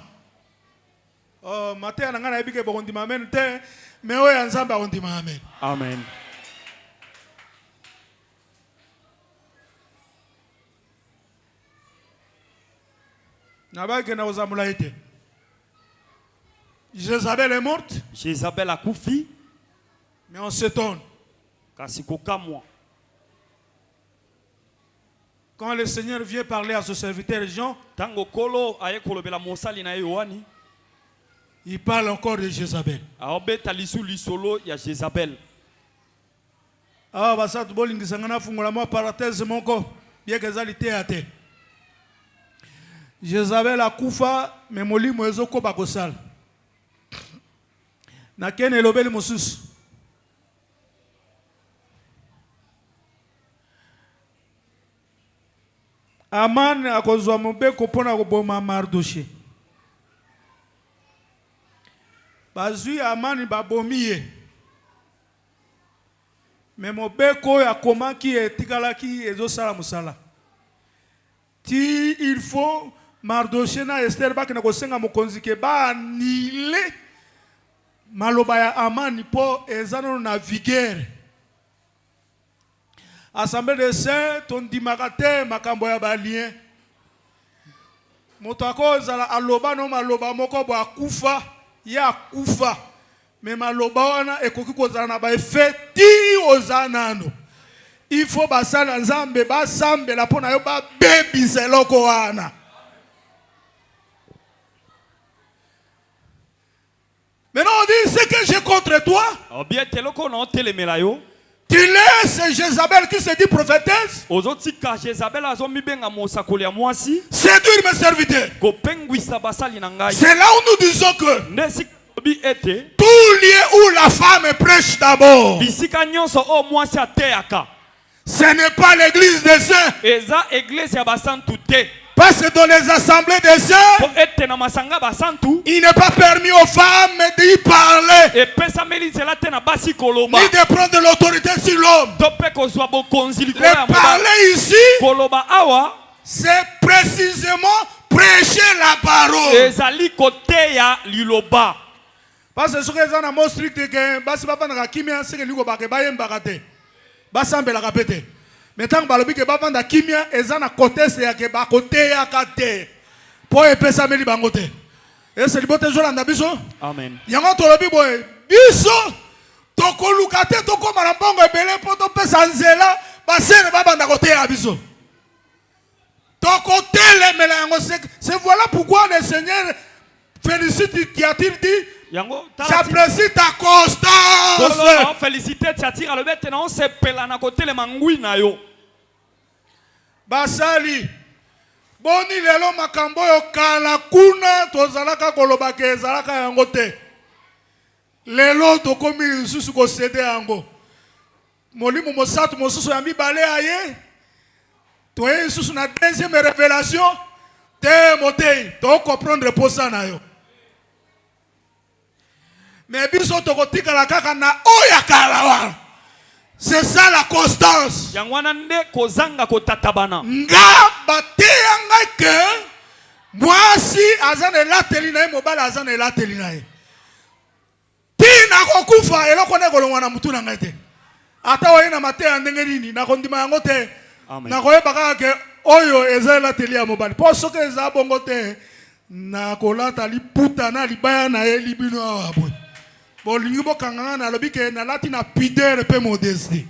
D: Oh matin na ngana ebike bokondima amen te mais oya nzamba kondima amen.
C: Amen.
D: Jézabel est morte.
C: Jézabel a koufi.
D: Mais on s'étonne. Quand le Seigneur vient parler à ce serviteur Jean, il parle encore de Jézabel. Ah, bah ça, tu vois, l'ingénieur fungula moi parenthèse mon corps, bien que ça l'était à terre. Jézabel a koufa, mais moli moezoko bakosal. Na ken elobeli mosusu. Aman akozwa mobeko pona koboma Mardoché. Bazui Aman babomiye. Mais mobeko ya komaki etikalaki ezosala musala. Ti il faut Mardoché na Esther baki na kosenga mokonzi ke ba anile maloba ya Amani po ezana na vigueur. Assemblée de saints ton dimakate makambo ya balien. Moto akozala aloba no maloba moko bo akufa ya kufa. Mais maloba wana ekoki kozala na ba effeti ozanano. Il faut basala nzambe basambe la pona yo ba baby zeloko wana. Maintenant on dit ce que j'ai contre toi. Tu laisses Jézabel qui se dit prophétesse séduire mes serviteurs. C'est là où nous disons que tout lieu où la femme prêche d'abord, ce n'est pas l'église des saints. Parce que dans les assemblées des saints, il n'est pas permis aux femmes d'y parler, ni de prendre de l'autorité sur l'homme. Le parler ici, c'est précisément prêcher la parole. Parce que ce que les gens ont strict, c'est que mais tant que balobi ke bavanda kimia ezana côté c'est ya ke ba côté ya kate po epesa meli bangote et c'est libote jolanda biso
C: amen
D: yango to lobi boy biso to kolukate to ko marambongo ebele po to pesa nzela ba sene babanda côté ya biso to côté le mela yango c'est voilà pourquoi le Seigneur félicite Thyatire dit j'apprécie ta constance.
C: Féliciter Thyatire le bête non c'est pelana côté le mangui na yo.
D: Basali boni lelo makambo yo kala kuna tozalaka koloba ke ezalaka yango te. Lelo to komi susu ko cede yango. Molimo mosatu mosusu ya mibale aye. To e susu na deuxième révélation te motei to comprendre posa na yo. Mais biso to kotika la kaka na oya kalawa. C'est ça la constance.
C: Yangwanande kozanga kotatabana.
D: Nga bateya ngai ke mwasi azane lateli na ye mobala azane lateli na ye. Tina kokufa eloko ne kolongwa na mutu na ngai te. ata oye na mate ya ndenge nini na kondima yango te
C: Amen.
D: na koyeba kaka ke oyo eza elateli ya mobali mpo soki eza bongo te na kolata liputa na libaya na ye libino awa boye bolingi bokanganga nalobi ke nalati na pudeur mpe modestie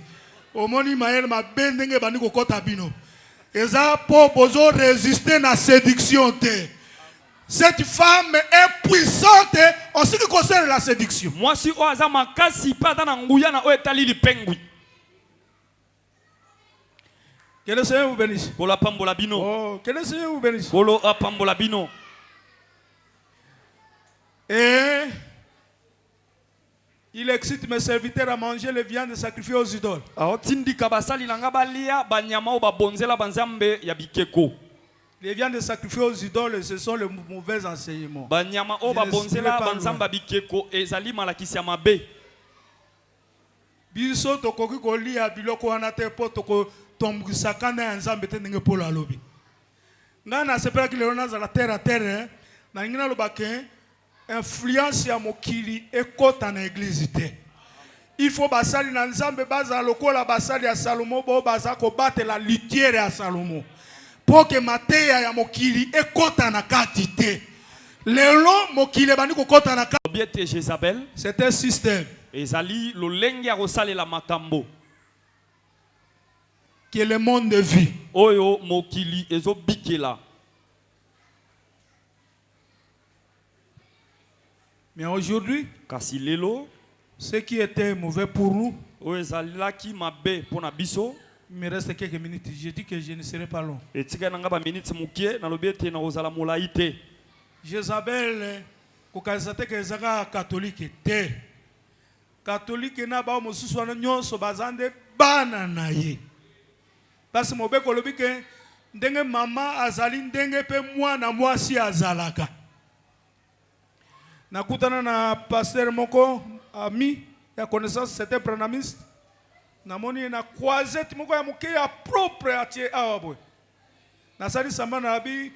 D: omoni mayele mabe ndenge ebandi kokɔta bino eza mpo bozo résister na séduction te. Cette femme est puissante en ce qui concerne la séduction.
C: Moi si oaza makasi pata na nguya na oetali lipengwi.
D: Que le Seigneur vous bénisse.
C: Kola pambola bino.
D: Oh, que le Seigneur vous bénisse.
C: Kolo apambola bino.
D: Et il excite mes serviteurs à manger les viandes sacrifiées aux idoles.
C: Aotindi kabasali nanga balia banyama o babonzela banzambe ya bikeko.
D: Les viandes sacrifiées aux idoles, ce sont les mauvais enseignements.
C: Banyama o babonzela banzamba bikeko ezali malakisi ya mabe.
D: Biso tokoki kolia biloko wana te po toko tombisa kana ya nzambe te ndenge polo alobi. Nga na sepela ki lelo nazala terre à terre na ngina lobake influence ya mokili ekota na église te. Il faut basali na nzambe baza lokola basali ya Salomo bo baza ko batela litiere ya Salomo. Pour que mateya ya mokili ekota na kati te. Lelo mokili bandi ko kota na kati.
C: Obiete Jezabel.
D: C'est un système.
C: Ezali lolenge ya kosalela makambo.
D: Qui est le monde de vie.
C: Oyo mokili ezo bikela.
D: Mais aujourd'hui,
C: kasi lelo,
D: ce qui était mauvais pour nous,
C: oyo ezalaki mabe pona biso.
D: Il me reste quelques minutes. Je dis que je ne serai pas long.
C: Etika nanga ba minutes mukie na lobiete na ozala molaite.
D: Jezabel kokazate ke ezaka catholique te. Catholique na ba mosusu wana nyonso bazande bana na ye. Parce mobe kolobi ke ndenge mama azali ndenge pe mwana mwasi azalaka. Nakutana na pasteur moko ami ya connaissance c'était pranamiste. Namoni na croisette moko ya moke ya propre atie awa boy. Nasali samba na bi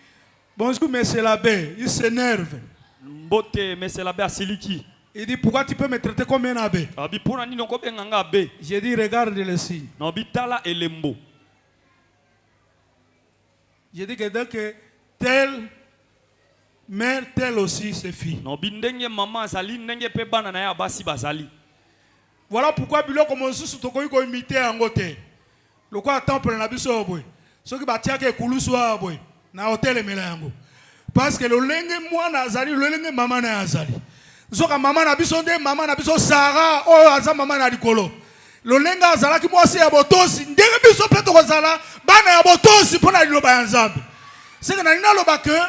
D: bonjour monsieur l'abbé, il s'énerve.
C: Mbote monsieur l'abbé asiliki.
D: Il dit pourquoi tu peux me traiter comme un abbé?
C: Abi pona nini ko benganga abbé?
D: J'ai dit regarde le signe.
C: Na bitala elembo.
D: J'ai dit que donc tel mère tel aussi ses filles.
C: Na bindenge mama azali ndenge pe bana na ya basi bazali.
D: Voilà pourquoi biloko mosusu tokoki ko imiter yango te. Lokwa temple na biso boy. Soki batiaka ekulusu a boy na hotel emela yango. Parce que lolenge mwana azali lolenge mama na azali. Zoka mama na biso nde mama na biso Sarah oyo aza mama na likolo. Lolenga azalaki mwasi ya botosi ndenge biso pe tokozala bana ya botosi pona liloba ya Nzambe. Seke na nina loba ke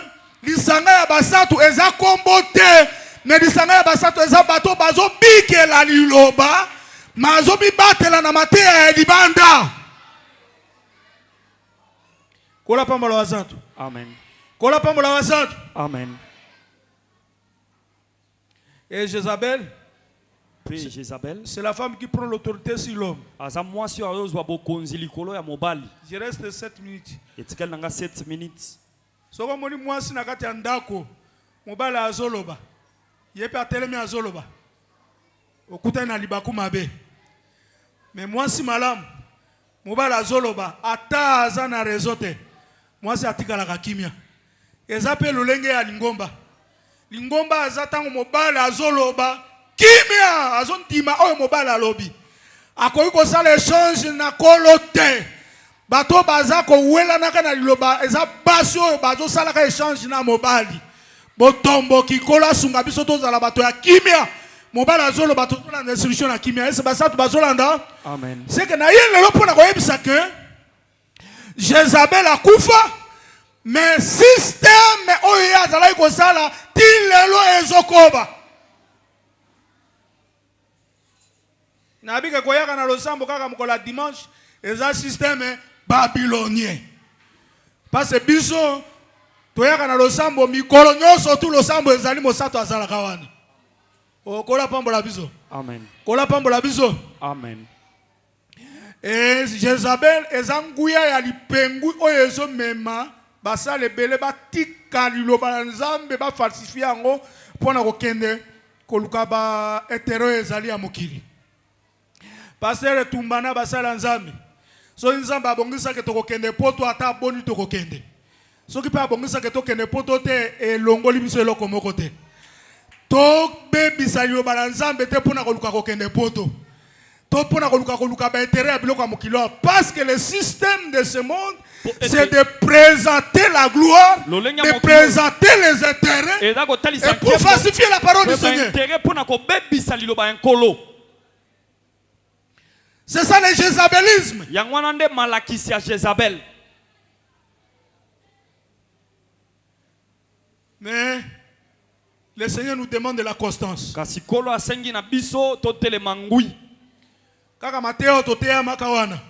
D: lisanga ya basatu eza kombo te. Mais lisanga ya basatu eza bato bazo bikela liloba mazo bibatela na mateya ya libanda. Kola pambola wazantu.
C: Amen.
D: Kola pambola wazantu.
C: Amen.
D: Et Jézabel,
C: Puis Jézabel,
D: c'est la femme qui prend l'autorité sur l'homme.
C: aza mwasi ayozwa bokonzi likolo ya mobali.
D: Je reste 7 minutes.
C: Etikali nanga 7 minutes.
D: Soko moni mwasi na kati ya ndako, mobali azoloba. Yepe atelemi azoloba. Okuta na libaku mabe. Mais mwasi malamu, mobali azoloba, ata aza na rezote. Mwasi atikalaka kimia. Eza pe lolenge ya lingomba. Lingomba aza tango mobali azoloba, kimia azontima oyo mobali alobi. Akoki kosala échange na kolo te. Bato baza ko wela naka na liloba eza basi oyo bazo salaka échange na mobali. Botombo kikola sunga biso tozala bato ya kimia. Mobali azoloba tozolanda instruction na kimia. Ese basatu bazolanda.
C: Amen.
D: C'est que na ye lelo pona koyebisa ke Jezabel akufa. Mais système oyo azalaki kosala ti lelo ezokoba. Nabike koyaka na losambo kaka mokola dimanche eza système babylonien. Parce que biso toyaka na losambo mikolo nyonso tu losambo ezali mosato azalaka wana. Okola pambola biso.
C: Amen.
D: Kola pambola biso.
C: Amen.
D: Et Jezabel eza nguya ya lipengu oyo ezomema basale bele batika liloba na Nzambe ba falsifie yango pona kokende koluka ba etero ezali ya mokili. pasteur tumbana basala nzambe so nzambe abongisa ke tokokende poto ata boni tokokende soki pa abongisa ke tokende poto te elongoli biso eloko moko te to bebisa liloba na nzambe te mpona koluka kokende poto to mpona koluka ba intérêt ya biloko ya mokili parce que le système de ce monde c'est de présenter la gloire, de présenter les intérêts et pour falsifier la parole du Seigneur. C'est ça le jézabélisme. Mais le Seigneur nous demande de la constance. Kaka Mateo totea makawana.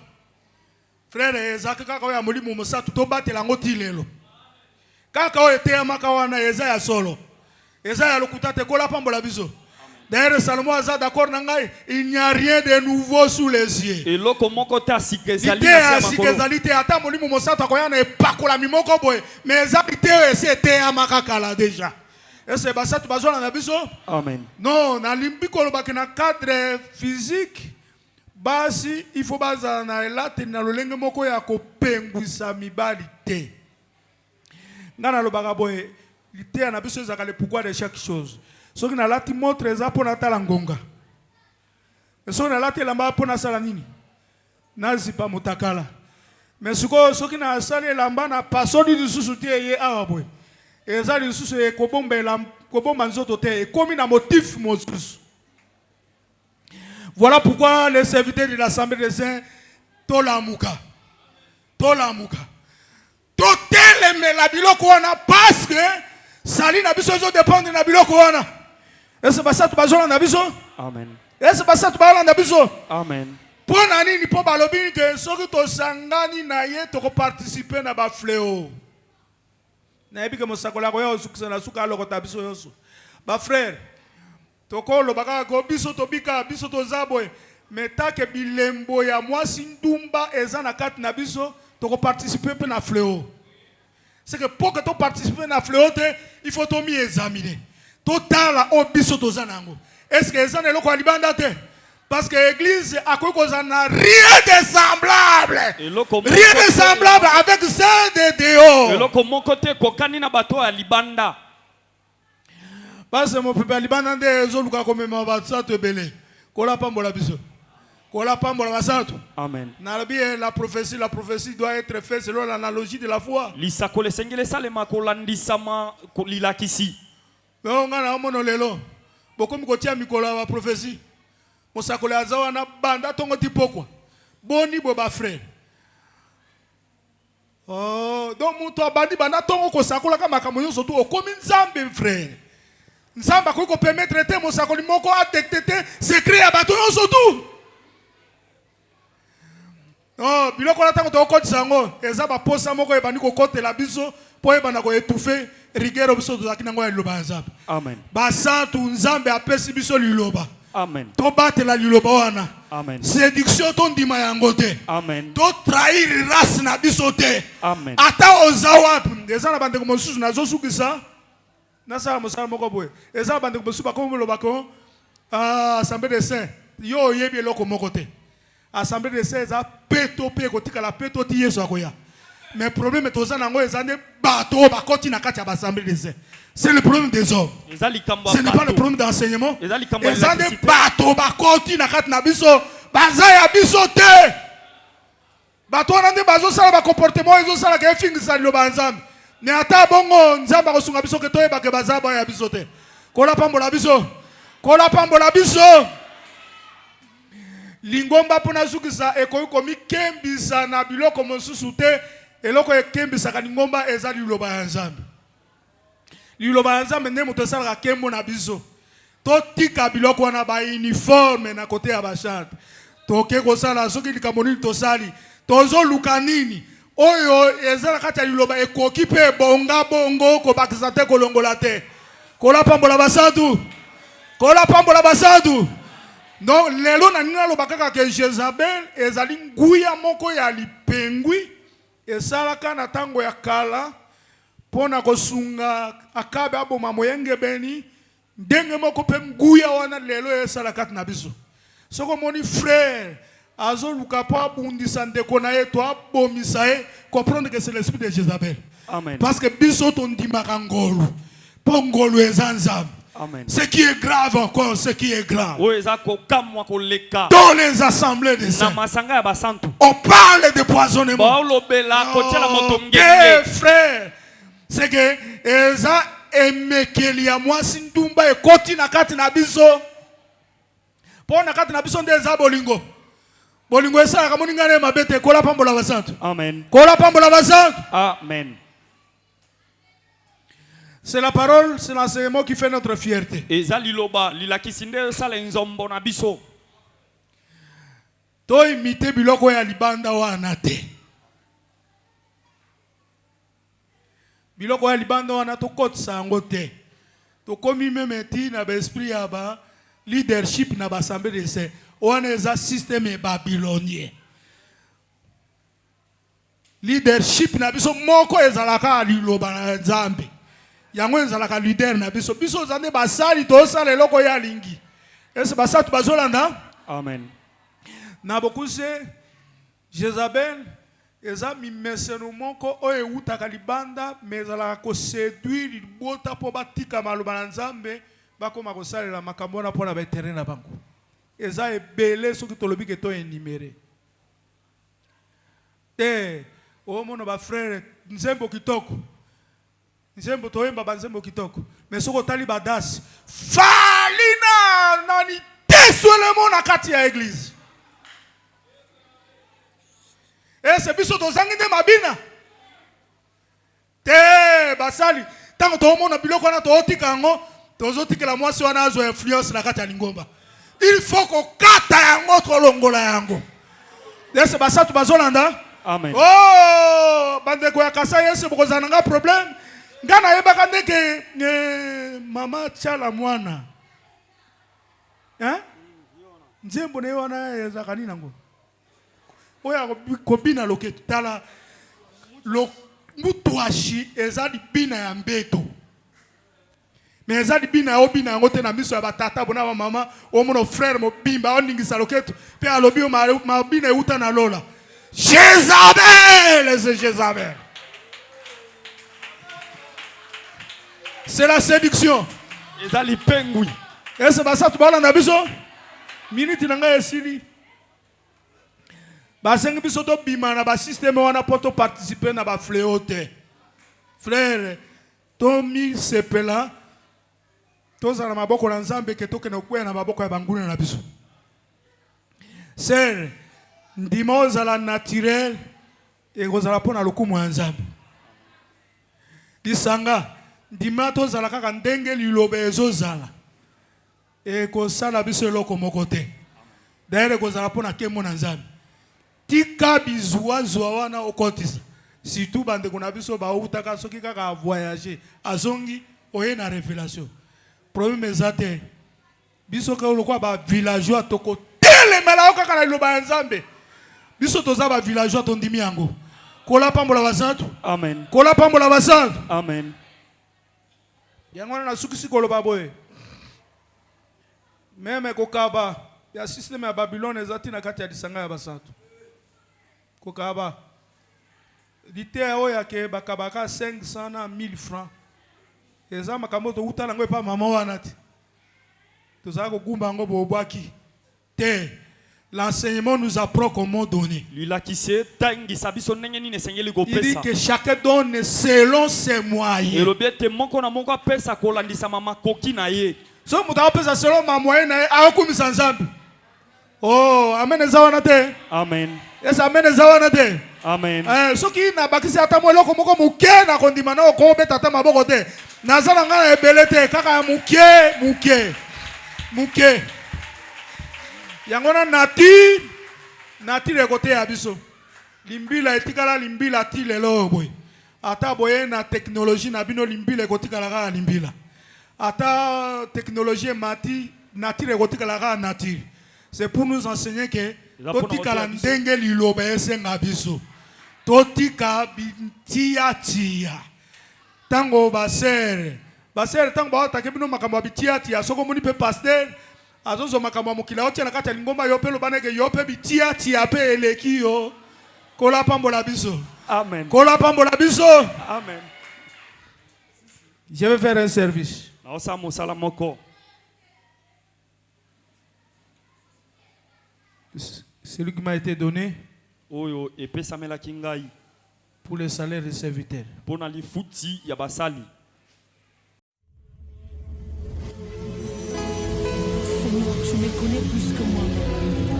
D: Frère ezaka kaka oya molimo mosatu to batela ngoti lelo. Kaka oya teya makawana eza ya solo. Eza ya lokuta te kola pambola biso. D'ailleurs Salomon aza d'accord na ngai, il n'y a rien de nouveau sous les yeux. Et loko moko ta sikezali na sema kolo. Sikezali te ata molimo mosatu akoya na epakola mimoko boye, mais eza te ese teya makakala déjà. Et c'est basatu bazona na biso. Amen. Non, na limbi koloba ke na cadre physique. Basi il faut baza na elate na lolenge moko ya kopengwisa mibali te. Ngana lobaka boye ite na biso ezaka le pourquoi de chaque chose. Soki na lati montre eza pona tala ngonga. Soki na lati lamba pona sala nini? Nazi pa mutakala. Mais soki na sala lamba na pasodi lisusu te ye awa boye. Eza lisusu e kobomba nzoto te e komi na motif mosusu. Voilà pourquoi les serviteurs de l'Assemblée des Saints, Tolamuka. Tolamuka. Toteleme la biloko wana parce que sali na biso zo dépendre na biloko wana. Est-ce que ça tu bazola na biso? Amen. Est-ce que ça tu bazola na biso? Amen. Pona nini po balobi que soki to sangani na ye to participer na ba fléau. Na yebi ke mosakola ko yo sukisa na suka loko ta biso yoso. Ba frère tokolo baka ko biso tobika biso tozaboy metake bilembo ya mwasi ndumba eza na kati na biso toko participer pe na fléau. C'est que pour que tu participes na fléau il faut to mi examiner. Totala o biso tozanango. Est-ce que ezana loko libanda te? Parce que l'église a rien de semblable. Rien de semblable avec celle de Déo. Et loko mon côté kokani na bato ya libanda. Parce que mon peuple libanda de zoluka comme mabatsa te belé. Kola pambola biso. Kola pambola basato. Amen. La prophétie doit être faite selon l'analogie de la foi. Lisa kole sengele salema kolandisama kolilakisi. Non ngana mono lelo. Bokomi kotia mikola wa prophétie. Mosakole azawa na banda tongo tipokwa. Boni boba frère. Oh, donc muto abandi banda tongo kosakola kama kamonyo sotu okomi nzambe frère. Nzamba ko permettre te mosakoli moko a détecté secret ya bato yo sotu. Oh, biloko la tango to kotisa ngo eza ba posa moko e bandi ko kotela biso po e bana ko étouffer rigueur biso to zakina ngo ya liloba nzambe. Amen. Basantu nzambe apesi biso liloba. Amen. To batela liloba wana. Amen. Séduction to ndima yango te. Amen. To trahir race na biso te. Amen. Ata ozawa eza na bande ko mosusu na zo sukisa. Nasa musala moko boye. Eza bande ko mosusu ba ko loba ko Assemblée des Saints. Yo yebi eloko moko te. Assemblée des Saints eza peto pe ko tika la peto ti Yesu akoya. Mais problème toza nango eza ne bato ba koti na kati ya Assemblée des Saints. C'est le problème des hommes. Ce n'est pas le problème d'enseignement. Eza ne bato ba koti na kati na biso baza ya biso te. Bato wana nde bazo sala ba comportement ezo sala ke fingisa lo banzambe. Ne ata bongo nzamba ko sunga biso ke toyeba ke baza ba ya biso te. Kola pambola biso. Kola pambola biso. Lingomba pona zukisa ekoyi komi kembisa na biloko mosusu te eloko ekembisa ka lingomba eza liloba ya nzambe. Liloba ya nzambe nde moto esalaka kembo na biso. Totika biloko wana ba uniforme na kote ya bashante. Toke kosala soki likambo nini tosali tozoluka nini oyo ezala kati ya liloba ekoki pe bonga bongo kobakisa te kolongola te. Kola pambola basatu. Kola pambola basatu. Donc lelo na nina lobaka ke Jezabel ezali nguya moko ya lipengwi esalaka na tango ya kala pona kosunga Akabe aboma moyenge beni ndenge moko pe nguya wana lelo esalaka na biso. Soko moni frère, azo lukapo bundisa ndeko na ye to abomisa ye, comprendre que c'est l'esprit de Jézabel.
C: Amen.
D: Parce que biso ton dimaka ngolu. Pongolu ezanzam.
C: Amen.
D: Ce qui est grave encore, ce qui est grave.
C: Dans
D: les assemblées des saints,
C: on
D: parle de poisonnement. Frère, c'est que Eza emekelia mwasi ndumba ekoti na kati na biso. Po na kati na biso ndeza bolingo. Bolingo esa ka moninga ne mabete kola pambola basantu.
C: Amen.
D: Kola pambola basantu.
C: Amen.
D: C'est la parole, c'est l'enseignement qui fait notre fierté. To imite biloko ya libanda wana te. Biloko ya libanda wana to kotisa yango te. To komi meme ti na esprit ya ba leadership na ba assemblée de saints. Wana eza système babylonien. Leadership na biso moko ezalaka liloba na Nzambe. Yango ezalaka leader na biso biso zande basali to sala eloko ya lingi ese basatu bazolanda.
C: Amen.
D: Na bokuse Jézabel eza mimeseno moko o eutaka libanda mezalaka ko séduire libota po batika maloba na Nzambe bakoma kosalela makambo na pona ba terrain na bango eza ebele soki tolobi ke to enuméré o mono ba frère nzembo kitoko nzembo toyemba banzembo kitoko mais soko tali badas falina nani teswele na kati ya église c'est biso tozangi nde mabina te basali tango tomona biloko na tootika yango tozotikela mwasi wana azo influence na kati ya lingomba il faut kokata yango tolongola yango ese basatu bazolanda.
C: Amen.
D: Oh bandeko ya Kasai ese bokozana nga problème ngana yebaka ndeke mama chala mwana nzembo ne wana ezakani nango oya kobina loketo tala lo mutuashi ezali bina ya mbeto mais ezali bina ya obina yango te na miso ya batata bona ba mama o mono frère mo bimba oningisa loketo pe alobi o mabina euta na lola Jézabel, c'est Jézabel. C'est la séduction.
C: Et ça les pengui.
D: Et c'est ça tu parles en abiso. Minute nanga esili. Ba sengi biso to bima na ba système wana poto participer na ba fléote. Frère, to mi sepela. To za na maboko na Nzambe ke to ke na kwena maboko ya banguna na biso. C'est ndimo zala naturel et kozala pona lokumu ya Nzambe. Disanga ndima to zala kaka ndenge lilobe ezozala. E kosala biso eloko moko te. D'ailleurs kozala pona kemo na Nzambe. Tika bizwa zwa wana okotisa. Surtout bande kuna biso ba utaka soki kaka voyager azongi oye na révélation. Problème ezate biso ka lokwa ba villageois toko telemela kaka na liloba ya Nzambe. Biso toza ba villageois tondimi yango. Kola pambola basantu.
C: Amen.
D: Kola pambola basantu.
C: Amen.
D: Yango na sukisi koloba boye. Meme kokaba ya système ya Babylone ezati na kati ya disanga ya basantu. Kokaba dite oya ke bakabaka 500 na 1000 francs. Eza makambo to utala ngo pa mama wana ti. Toza ko gumba ngo bobwaki. Te. L'enseignement nous apprend comment donner. Il dit que chacun donne selon ses moyens. So muta pesa selon ma moyenne na akumisa Nzambe. Oh, amen ezawanate.
C: Amen.
D: Yes, amen ezawanate.
C: Amen.
D: Soki na bakisi ata moloko moko muke na kondima na ko beta ta maboko te. Nazala ngana ebelete kaka muke. Yangona nature côté abiso. Limbila etikala limbila ti lelo boy. Ata boye na technologie na bino limbila ekotikala ka limbila. Ata technologie mati nature ekotikala ka nature. C'est pour nous enseigner que totikala ndenge liloba esenga biso. Totika bintia. Tango basere tango ba takebino makambo bitia soko moni pe pasteur azozo makambo mokila otia na kati ya lingomba yo pe lobana ke yo pe bitia tia pe eleki yo kola pambola biso.
C: Amen.
D: Kola pambola biso.
C: Amen.
D: Je vais faire un service.
C: Naosa mosala moko.
D: Celui qui m'a été donné
C: Oyo epesamela kingai
D: pour le salaire des serviteurs.
C: pona lifuti ya basali.
E: Seigneur, tu me connais plus que moi-même.